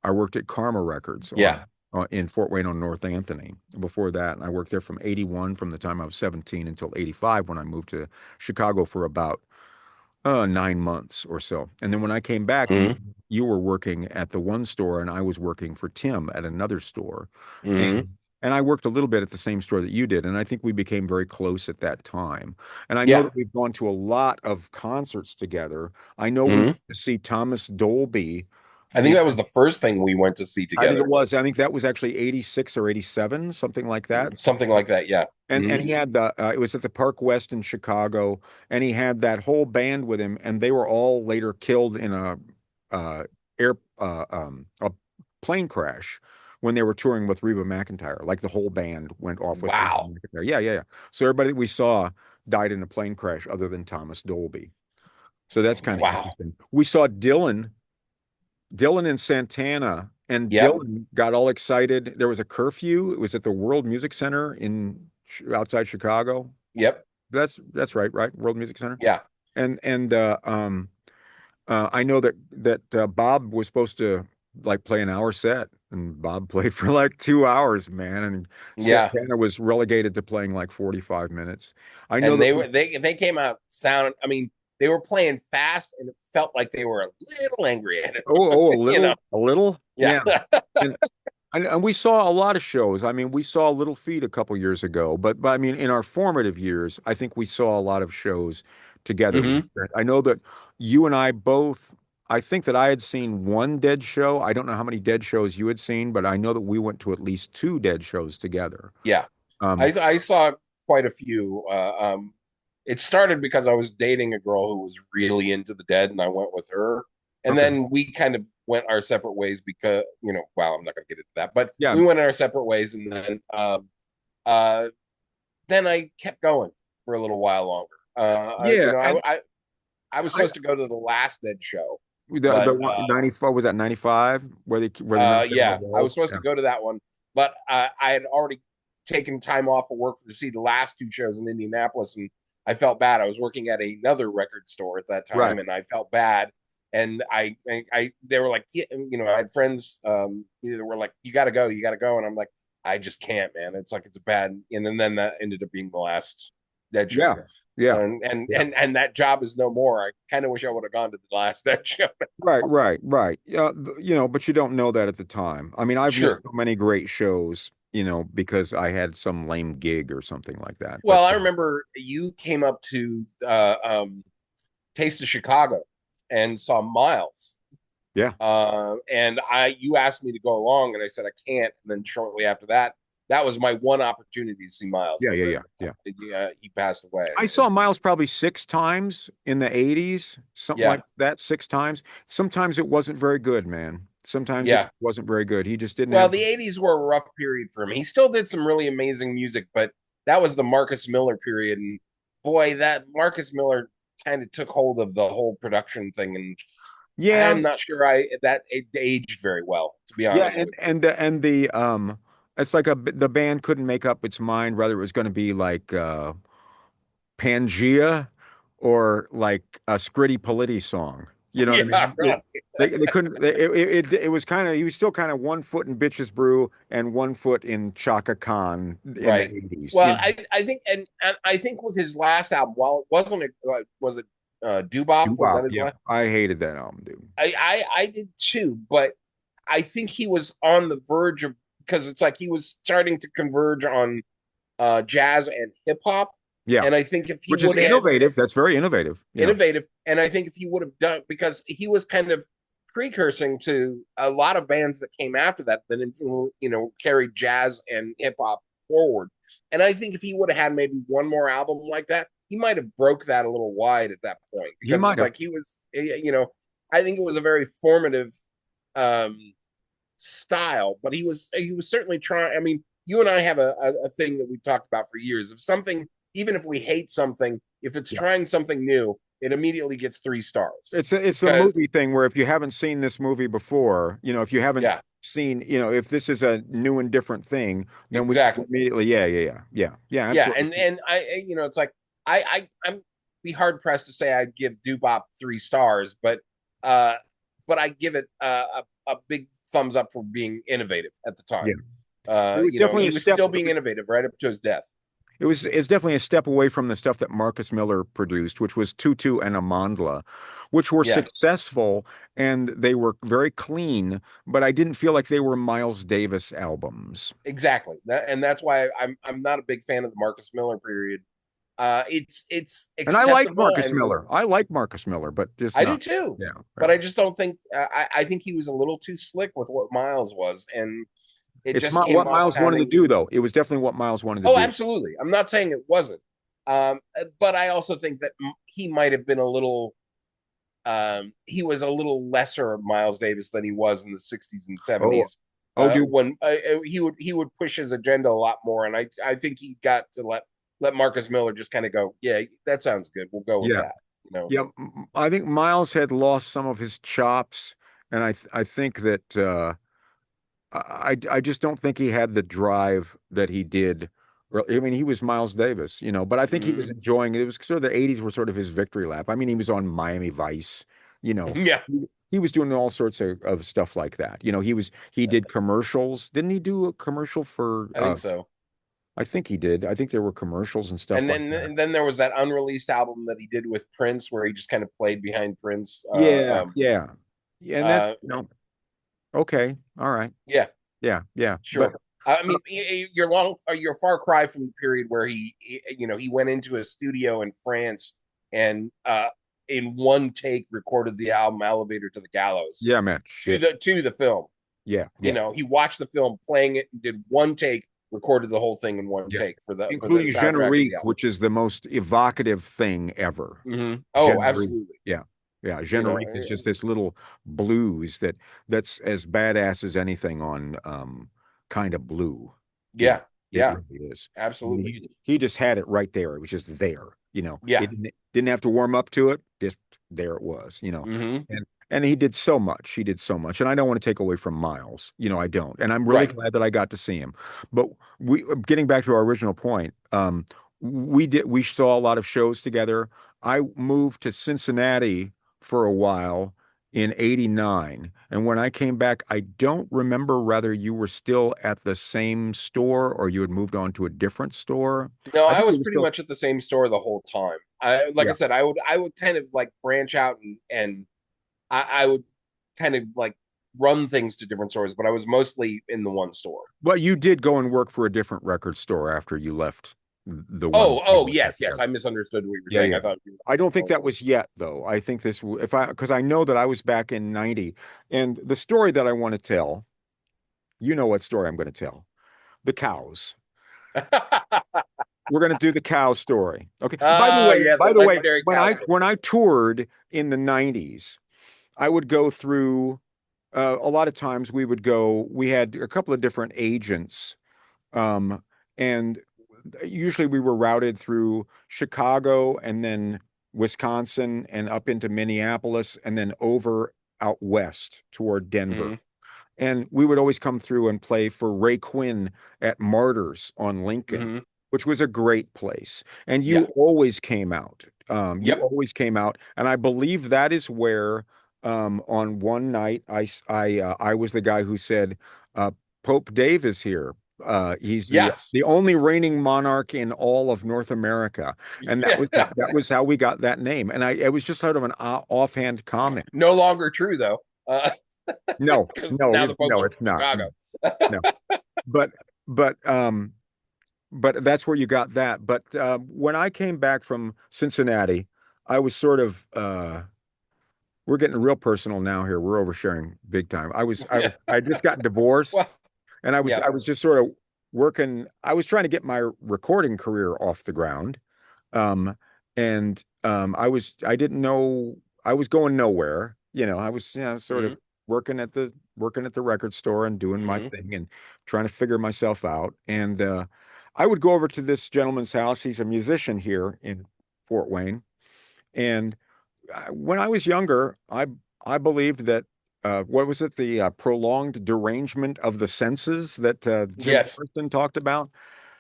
I worked at Karma Records Yeah. in Fort Wayne on North Anthony. Before that, and I worked there from 81, from the time I was 17 until 85 when I moved to Chicago for about 9 months or so. And then when I came back, you Hmm. you were working at the one store, and I was working for Tim at another store, Hmm. and I worked a little bit at the same store that you did, and I think we became very close at that time. And I know Yeah. that we've gone to a lot of concerts together. I know we went Hmm. to see Thomas Dolby. I think In, that was the first thing we went to see I think it together. was. I think that was actually 86 or 87, something like that. Something like that. Yeah. And Hmm. he had it was at the Park West in Chicago, and he had that whole band with him, and they were all later killed in uh a plane crash when they were touring with Reba McEntire. Like the whole band went off with Reba Wow. McEntire. Yeah, yeah, yeah. So everybody that we saw died in a plane crash other than Thomas Dolby. So that's kind of Wow. interesting. We saw Dylan and Santana, and Yep. Dylan got all excited. There was a curfew. It was at the World Music Center in outside Chicago. Yep. That's right, right? World Music Center. Yeah. And I know that Bob was supposed to like play an hour set, and Bob played for like 2 hours, man. And Yeah. Santana was relegated to playing like 45 minutes. I know And that they we, were they came out sound. I mean, they were playing fast, and it felt like they were a little angry at it. oh, You know. a little, Yeah. yeah. And and we saw a lot of shows. I mean, we saw Little Feat a couple years ago, but I mean, in our formative years, I think we saw a lot of shows together. Hmm. I know that you and I both, I think that I had seen one Dead show. I don't know how many Dead shows you had seen, but I know that we went to at least two Dead shows together. Yeah. Um, I saw quite a few. It started because I was dating a girl who was really into the Dead, and I went with her. And okay. then we kind of went our separate ways because, well, I'm not going to get into that, but Yeah. we went our separate ways. And uh, then I kept going for a little while longer. Yeah. And I was I, supposed to go to the last Dead show, the but 94, was that 95 where they knocked down the yeah, I was walls? supposed Yeah. to go to that one, but I had already taken time off of work to see the last two shows in Indianapolis, and I felt bad. I was working at another record store at that Right. time, and I felt bad. And they were like, yeah, I had friends, they were like, you got to go, and I'm like, I just can't, man. It's like it's a bad, and then that ended up being the last Dead show, Yeah. Yeah. Yeah. and that job is no more. I kind of wish I would have gone to the last Dead show. Right, right, right. Yeah, but you don't know that at the time. I mean, I've missed Sure. so many great shows, because I had some lame gig or something like that. But Well, I remember you came up to Taste of Chicago and saw Miles. yeah, And you asked me to go along, and I said I can't. And then shortly after that, that was my one opportunity to see Miles. yeah, And yeah, then yeah, yeah. he passed away. I saw Miles probably 6 times in the 80s, something Yeah, like that, 6 times. Sometimes it wasn't very good, man. Sometimes it yeah. wasn't very good. He just didn't Well, have. the '80s were a rough period for him. He still did some really amazing music, but that was the Marcus Miller period, and boy, that Marcus Miller kind of took hold of the whole production thing, and Yeah, I'm not sure that it aged very well, to be yeah, honest with you. and the it's like the band couldn't make up its mind whether it was going to be like Pangea or like a Scritti Politti song. You know what I Yeah, mean? right. They couldn't. It was kind of, he was still kind of 1 foot in Bitches Brew and 1 foot in Chaka Khan in the Right. 80s. Well, I think, and I think with his last album, while it wasn't was it Doo-Bop? Was that Doo-wop, his yeah. last? I hated that album, dude. I did too, but I think he was on the verge of, because it's like he was starting to converge on jazz and hip hop, Yeah, and I think if he which is would have innovative. That's very innovative. Yeah. innovative, and I think if he would have done, because he was kind of precursing to a lot of bands that came after that that carried jazz and hip hop forward. And I think if he would have had maybe one more album like that, he might have broke that a little wide at that point He because might it's have. like I think it was a very formative um, style, but he was certainly trying. I mean, you and I have a thing that we've talked about for years. If something, even if we hate something, if it's Yeah. trying something new, it immediately gets 3 stars It's a because movie thing where if you haven't seen this movie before, if you haven't yeah, seen, if this is a new and different thing, then we exactly. immediately, yeah, Yeah, absolutely. and it's like I'm be hard pressed to say I'd give Dubop 3 stars, uh, but I give it a big thumbs up for being innovative at the time. Yeah. It was definitely He a was step. still being innovative right up to his death. It's definitely a step away from the stuff that Marcus Miller produced, which was Tutu and Amandla, which were Yeah, successful and they were very clean, but I didn't feel like they were Miles Davis albums. exactly. And that's why I'm not a big fan of the Marcus Miller period. It's And I like acceptable, Marcus and Miller. I like Marcus Miller, but just I do not. too. Yeah, But yeah. I just don't think I think he was a little too slick with what Miles was, and it It's just not came what off Miles wanted to sounding. do, though. It was definitely what Miles wanted to Oh, do. absolutely. I'm not saying it wasn't. But I also think that he might have been a little. He was a little lesser Miles Davis than he was in the '60s and Oh, '70s. oh, dude. When he would push his agenda a lot more, and I think he got to let Marcus Miller just kind of go, yeah, that sounds good. We'll go with Yeah, that. You know. yeah. I think Miles had lost some of his chops, and I think that I just don't think he had the drive that he did. I mean, he was Miles Davis, but I think he was Hmm. enjoying it. It was sort of the 80s were sort of his victory lap. I mean, he was on Miami Vice, you know. Yeah, He was doing all sorts of stuff like that. He did commercials. Didn't he do a commercial for I think so. I think he did. I think there were commercials and stuff And like then that. and then there was that unreleased album that he did with Prince, where he just kind of played behind Prince. Yeah, yeah. Yeah, and that, Uh, okay. All right. yeah, Yeah, yeah. But sure. I mean, you're far cry from the period where he went into a studio in France and in one take recorded the album Elevator to the Gallows yeah, man, to shit. the film. Yeah, yeah. He watched the film, playing it, and did one take, recorded the whole thing in one Yeah. take for the Including soundtrack of the Generique, album. which is the most evocative thing ever. Oh, Generique. absolutely. Yeah. Yeah. You know, Generique is just this little blues that's as badass as anything on kind of blue. You know, yeah, it yeah, really is. I mean, absolutely. he just had it right there. It was just there. Yeah. It didn't have to warm up to it. Just there it was. Hmm. And he did so much. He did so much. And I don't want to take away from Miles. I don't. And I'm really Right. glad that I got to see him. But getting back to our original point, we saw a lot of shows together. I moved to Cincinnati for a while in '89. And when I came back, I don't remember whether you were still at the same store or you had moved on to a different store. No, I I think you was were pretty still, much at the same store the whole time. Like I yeah. said, I would kind of like branch out and I would kind of like run things to different stores, but I was mostly in the one store. But you did go and work for a different record store after you left the one Oh, we oh, both had yes, yes. together. I misunderstood what you were Yeah, saying. yeah. I thought you I don't think were. that was yet though. I think if because I know that I was back in '90 and the story that I want to tell, you know what story I'm going to tell. The cows. We're going to do the cow story. Okay. Yeah, the By the way, legendary when cow I store. when I toured in the '90s, I would go through a lot of times we had a couple of different agents. And usually we were routed through Chicago and then Wisconsin and up into Minneapolis and then over out west toward Denver. Hmm. And we would always come through and play for Ray Quinn at Martyrs on Lincoln, Hmm. which was a great place. And you Yeah. always came out. You Yep. always came out. And I believe that is where on one night I was the guy who said, uh, Pope Dave is here. He's the Yes. the only reigning monarch in all of North America, and that Yeah. was that was how we got that name. And it was just sort of an offhand comment. No longer true though. No, 'Cause no, now the Pope's from it's not. Chicago. No, but but that's where you got that. But when I came back from Cincinnati, I was sort of we're getting real personal now here. We're oversharing big time. Yeah. I just got divorced, Well, and yeah. I was just sort of working. I was trying to get my recording career off the ground. Um, I didn't know I was going nowhere. I was, sort Hmm. of working at the record store and doing my Hmm. thing and trying to figure myself out. And I would go over to this gentleman's house. He's a musician here in Fort Wayne. And when I was younger, I believed that what was it, the prolonged derangement of the senses that Jim Yes. Morrison talked about?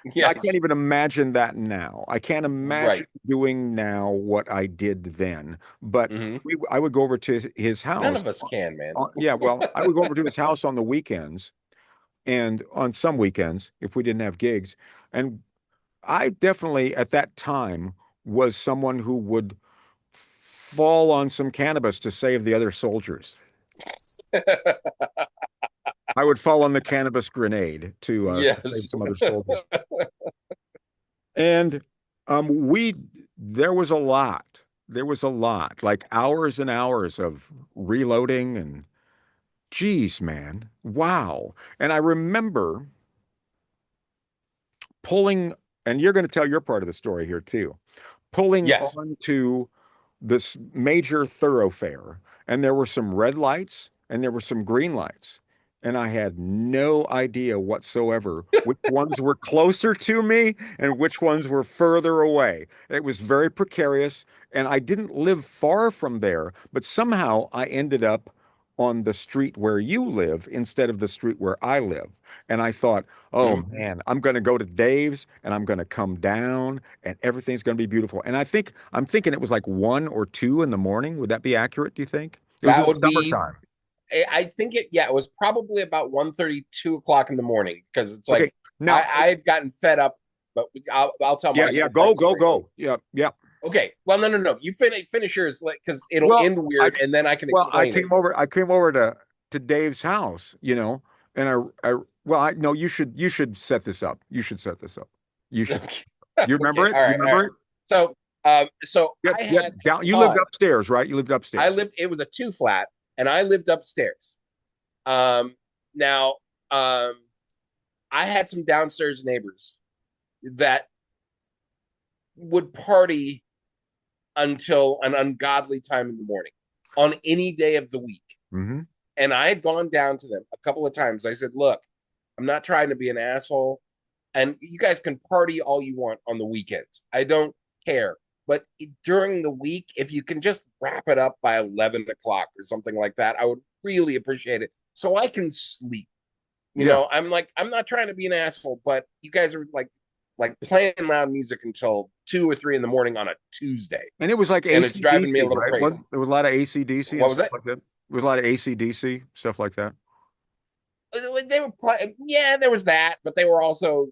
I can't Yes. even imagine that now. I can't imagine Right. doing now what I did then. But Hmm. I would go over to his None house. of us can, man. Yeah, well, I would go over to his house on the weekends and on some weekends if we didn't have gigs. And I definitely at that time was someone who would fall on some cannabis to save the other soldiers. I would fall on the cannabis grenade to save Yes. some other soldiers. And we there was a lot. There was a lot, like hours and hours of reloading and geez, man. Wow. And I remember pulling, and you're going to tell your part of the story here too, pulling Yes. onto this major thoroughfare, and there were some red lights and there were some green lights. And I had no idea whatsoever which ones were closer to me and which ones were further away. It was very precarious, and I didn't live far from there, but somehow I ended up on the street where you live instead of the street where I live. And I thought, oh Hmm. man, I'm going to go to Dave's and I'm going to come down and everything's going to be beautiful. And I'm thinking it was like 1 or 2 in the morning. Would that be accurate, do you think? It was in That the would be, summertime. I think yeah, it was probably about 1:30, 2 o'clock in the morning because it's Okay. like Now, I had gotten fed up, but I'll tell my yeah, yeah, part go, of the go, story. go. Yeah, yeah. Okay. Well, no, no, no. You finish yours like because it'll Well, end I weird and then I can well, explain it. I came over to Dave's house, and well, I no, you should set this up. You should set this up. You should. Okay. You remember Okay. it? All You right. All right. remember it? So Yep, I yep. had at Down. You the lived time upstairs, right? You lived I upstairs. lived. It was a two flat, and I lived upstairs. Now, I had some downstairs neighbors that would party until an ungodly time in the morning on any day of the week. Hmm. And I had gone down to them a couple of times. I said, look, I'm not trying to be an asshole. And you guys can party all you want on the weekends. I don't care. But during the week, if you can just wrap it up by 11 o'clock or something like that, I would really appreciate it so I can sleep. Yeah. I'm like, I'm not trying to be an asshole, but you guys are like playing loud music until 2 or 3 in the morning on a Tuesday. And it was like And it's driving me a AC/DC, little right? crazy. There was a lot of AC/DC and What was stuff it? like that. There was a lot of AC/DC stuff like that. They were playing, yeah, there was that, but they were also,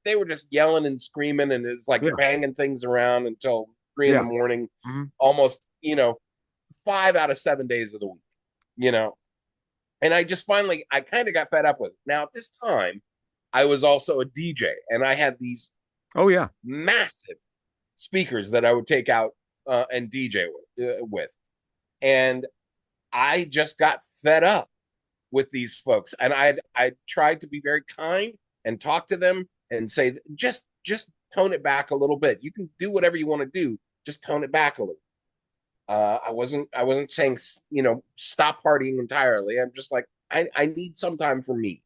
they were just yelling and screaming and it's like Yeah. banging things around until 3 in the Yeah. morning, Hmm. almost, 5 out of 7 days of the week, you know. And I kind of got fed up with it. Now, at this time, I was also a DJ and I had these Oh yeah. massive speakers that I would take out and DJ with. And I just got fed up with these folks, and I tried to be very kind and talk to them and say just tone it back a little bit. You can do whatever you want to do, just tone it back a little. I wasn't saying stop partying entirely. I'm just like I need some time for me,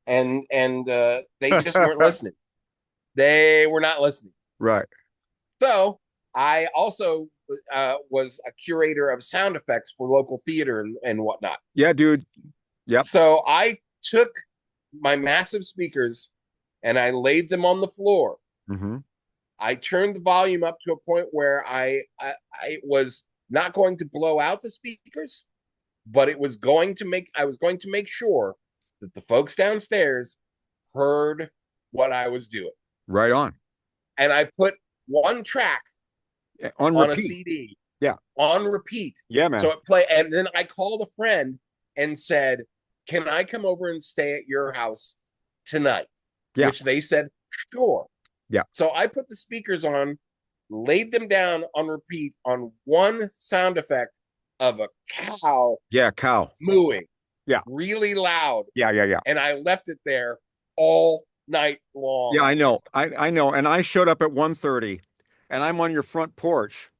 and they just weren't listening. They were not listening. Right. So I also was a curator of sound effects for local theater and whatnot. Yeah, dude. Yep. So I took my massive speakers and I laid them on the floor. Hmm. I turned the volume up to a point where I was not going to blow out the speakers, but I was going to make sure that the folks downstairs heard what I was doing. Right on. And I put one track On on a repeat. CD Yeah. on repeat. Yeah, So man. it play, and then I called a friend and said, "Can I come over and stay at your house tonight?" Yeah. Which they said, "Sure." Yeah. So I put the speakers on, laid them down on repeat on one sound effect of a cow Yeah, cow. mooing Yeah. really loud, Yeah, yeah, yeah. and I left it there all night Yeah, long. I know. I know. And I showed up at 1:30 and I'm on your front porch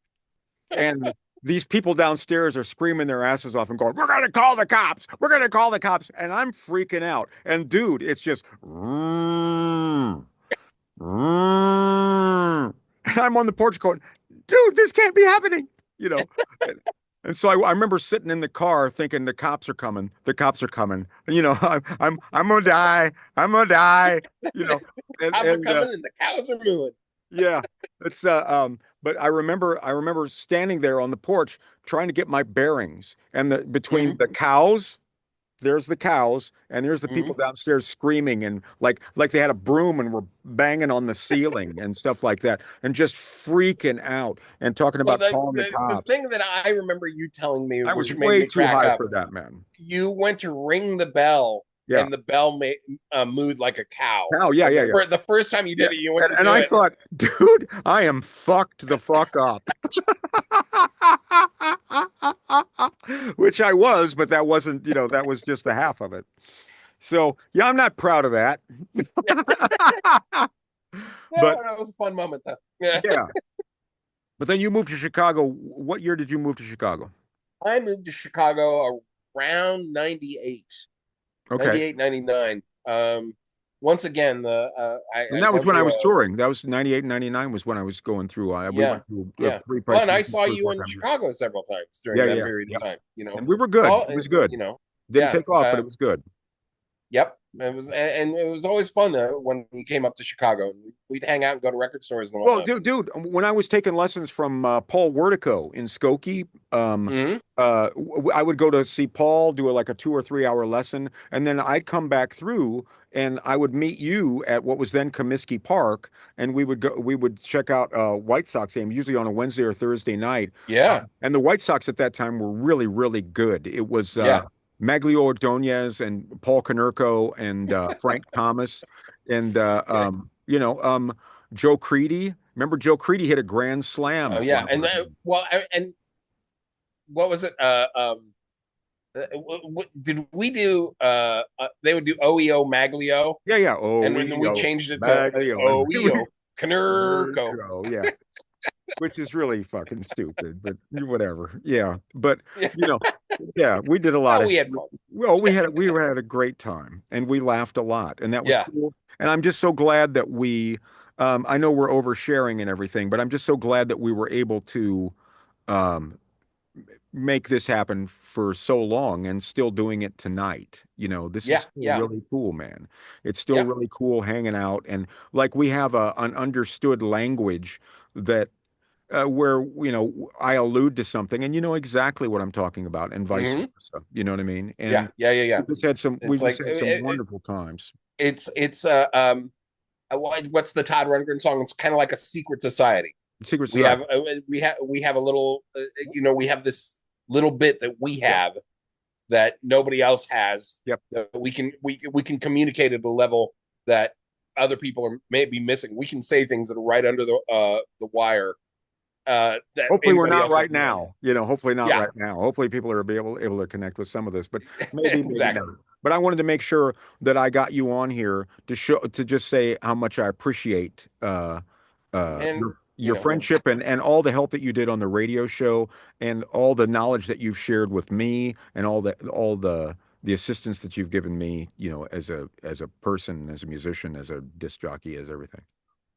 and these people downstairs are screaming their asses off and going, "We're gonna call the cops. We're gonna call the cops." And I'm freaking out. And dude, it's just and I'm on the porch going, dude, this can't be happening, you know. And, and so I remember sitting in the car thinking the cops are coming. The cops are coming. You know, I'm gonna die. I'm gonna die. You know, Cops are and coming and the cows are mooing. yeah, it's but I remember standing there on the porch trying to get my bearings, and between Hmm. the cows, there's the cows, and there's the Hmm. people downstairs screaming and like they had a broom and were banging on the ceiling and stuff like that, and just freaking out and talking Well, about calling the the cops. thing that I remember you telling me, I was which made way me too crack high up, for that, man. you went to ring the bell, Yeah. and the bell mooed like a cow. Oh, yeah, yeah, yeah. The first time you Yeah. did it, you went And, to and do I it. thought, dude, I am fucked the fuck up. Which I was, but that wasn't, that was just the half of it. So, yeah, I'm not proud of that. No, But that was a fun moment though. Yeah. yeah. But then you moved to Chicago. What year did you move to Chicago? I moved to Chicago around 98, Okay. 98, 99. Once again, And I'd that was gone when I through was a, touring. That was 98 and 99 was when I was going through. We yeah, went through yeah. Free Well, Price and I Weekend saw for a you short in time. Chicago several times during Yeah, that yeah, period yeah. of time, you know. And we were good. All, It was good. you know, Didn't yeah. take off, but it was good. Yep. It was, and it was always fun when you came up to Chicago. We'd hang out and go to record stores and Well, whatnot. dude, when I was taking lessons from Paul Wertico in Skokie, Hmm. I would go to see Paul, do like a 2 or 3 hour lesson, and then I'd come back through and I would meet you at what was then Comiskey Park, and we would check out White Sox game, usually on a Wednesday or Thursday night. Yeah. And the White Sox at that time were really, really good. It was Yeah. Maglio Ordonez and Paul Konerko and Frank Thomas and Joe Creedy. Remember Joe Creedy hit a grand slam Oh at one yeah. of And our games. well, and what was it? Did we do? They would do OEO Maglio, Yeah, yeah. and then we OEO, changed it to Maglio, and OEO Canerco. Mirko, yeah, which is really fucking stupid, but whatever. Yeah, but Yeah. you know, yeah, we did a lot Oh, of. we had fun. Well, we had a great time, and we laughed a lot, and that was Yeah. cool. And I'm just so glad that we. I know we're oversharing and everything, but I'm just so glad that we were able to. Um, make this happen for so long and still doing it tonight. This is Yeah. still Yeah. really cool, man. It's still Yeah. really cool hanging out and like we have an understood language that where I allude to something and you know exactly what I'm talking about and vice Hmm. versa. You know what I mean? Yeah. And Yeah. Yeah. Yeah. we It's just like had some wonderful times. it's what's the Todd Rundgren song? It's kind of like a secret society. Secret We Society. have we have a little we have this little bit that we Yep. have that nobody else has, Yep. that we can communicate at a level that other people are maybe missing. We can say things that are right under the wire, that Hopefully we're anybody not else right doesn't have. now. Hopefully not Yeah. right now. Hopefully people are able to connect with some of this, but maybe not. Exactly. But I wanted to make sure that I got you on here to just say how much I appreciate And you your know, friendship and all the help that you did on the radio show and all the knowledge that you've shared with me and all the assistance that you've given me, as a person, as a musician, as a disc jockey, as everything.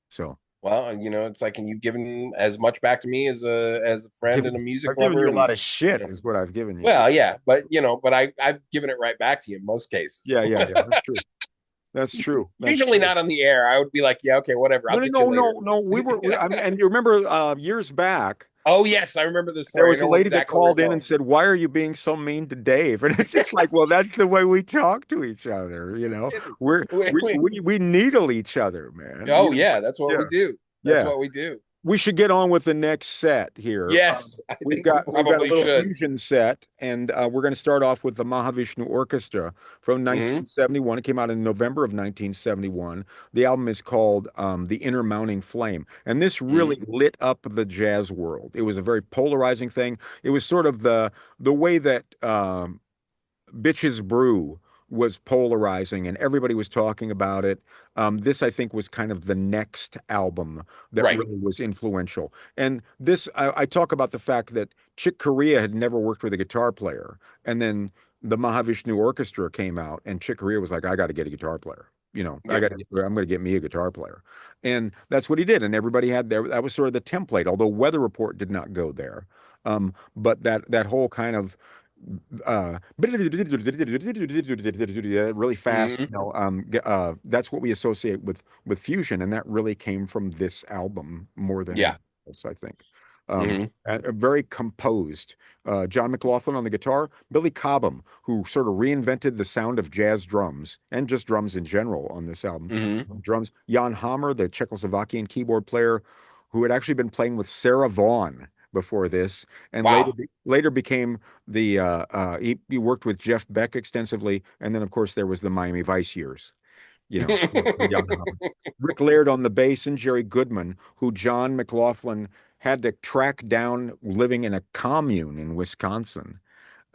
So well, it's like, and you've given as much back to me as a friend given and a music I've given lover, you a and lot of shit you know, is what I've given you. well, yeah, but I've given it right back to you in most cases. Yeah, yeah, yeah. That's true. That's true. That's Usually true. not on the air. I would be like, yeah, okay, whatever. I'll No, no, get you no, later. no, no. I mean, and you remember years back, Oh yes, I remember this there story. I was a know lady that exactly where you're called in going. and said, "Why are you being so mean to Dave?" And it's just like, well, that's the way we talk to each other. We're We, we we, we, we needle each other, man. oh yeah, that's what Yeah, we do. That's yeah. what we do. we should get on with the next set here. Yes, I We've think we got a probably little should. fusion set, and we're going to start off with the Mahavishnu Orchestra from Hmm. 1971. It came out in November of 1971. The album is called The Inner Mounting Flame, and this Hmm. really lit up the jazz world. It was a very polarizing thing. It was sort of the way that Bitches Brew was polarizing and everybody was talking about it. This, I think, was kind of the next album that Right. really was influential. And this, I talk about the fact that Chick Corea had never worked with a guitar player. And then the Mahavishnu Orchestra came out, and Chick Corea was like, I got to get a guitar player. Yep. I'm going to get me a guitar player. And that's what he did. And everybody had there, that was sort of the template, although Weather Report did not go there. But that whole kind of really fast, Hmm. that's what we associate with fusion, and that really came from this album more than Yeah. anything else, I think. Um, Hmm. very composed. John McLaughlin on the guitar, Billy Cobham, who sort of reinvented the sound of jazz drums and just drums in general on this album. Hmm. Drums, Jan Hammer, the Czechoslovakian keyboard player, who had actually been playing with Sarah Vaughan before this, and Wow. later became he worked with Jeff Beck extensively, and then of course there was the Miami Vice years, for Jan Hammer. Rick Laird on the bass and Jerry Goodman, who John McLaughlin had to track down living in a commune in Wisconsin.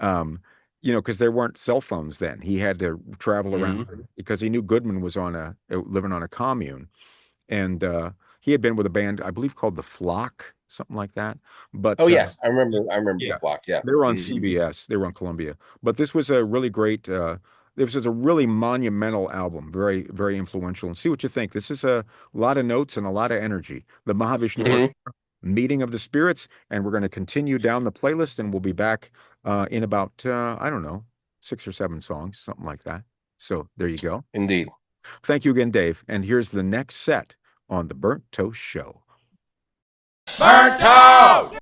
Um, because there weren't cell phones then. He had to travel around Hmm. because he knew Goodman was on a living on a commune, and he had been with a band, I believe, called the Flock, something like that. Oh But yes, I remember. I remember the yeah, flock. Yeah. they were on Hmm. CBS. They were on Columbia. But this was a really great. This was a really monumental album, very, very influential. And see what you think. This is a lot of notes and a lot of energy. The Mahavishnu Hmm. Orchestra, Meeting of the Spirits, and we're going to continue down the playlist, and we'll be back in about I don't know, 6 or 7 songs, something like that. So there you go. Indeed. Thank you again, Dave. And here's the next set on the Burnt Toast Show. Burnt toast!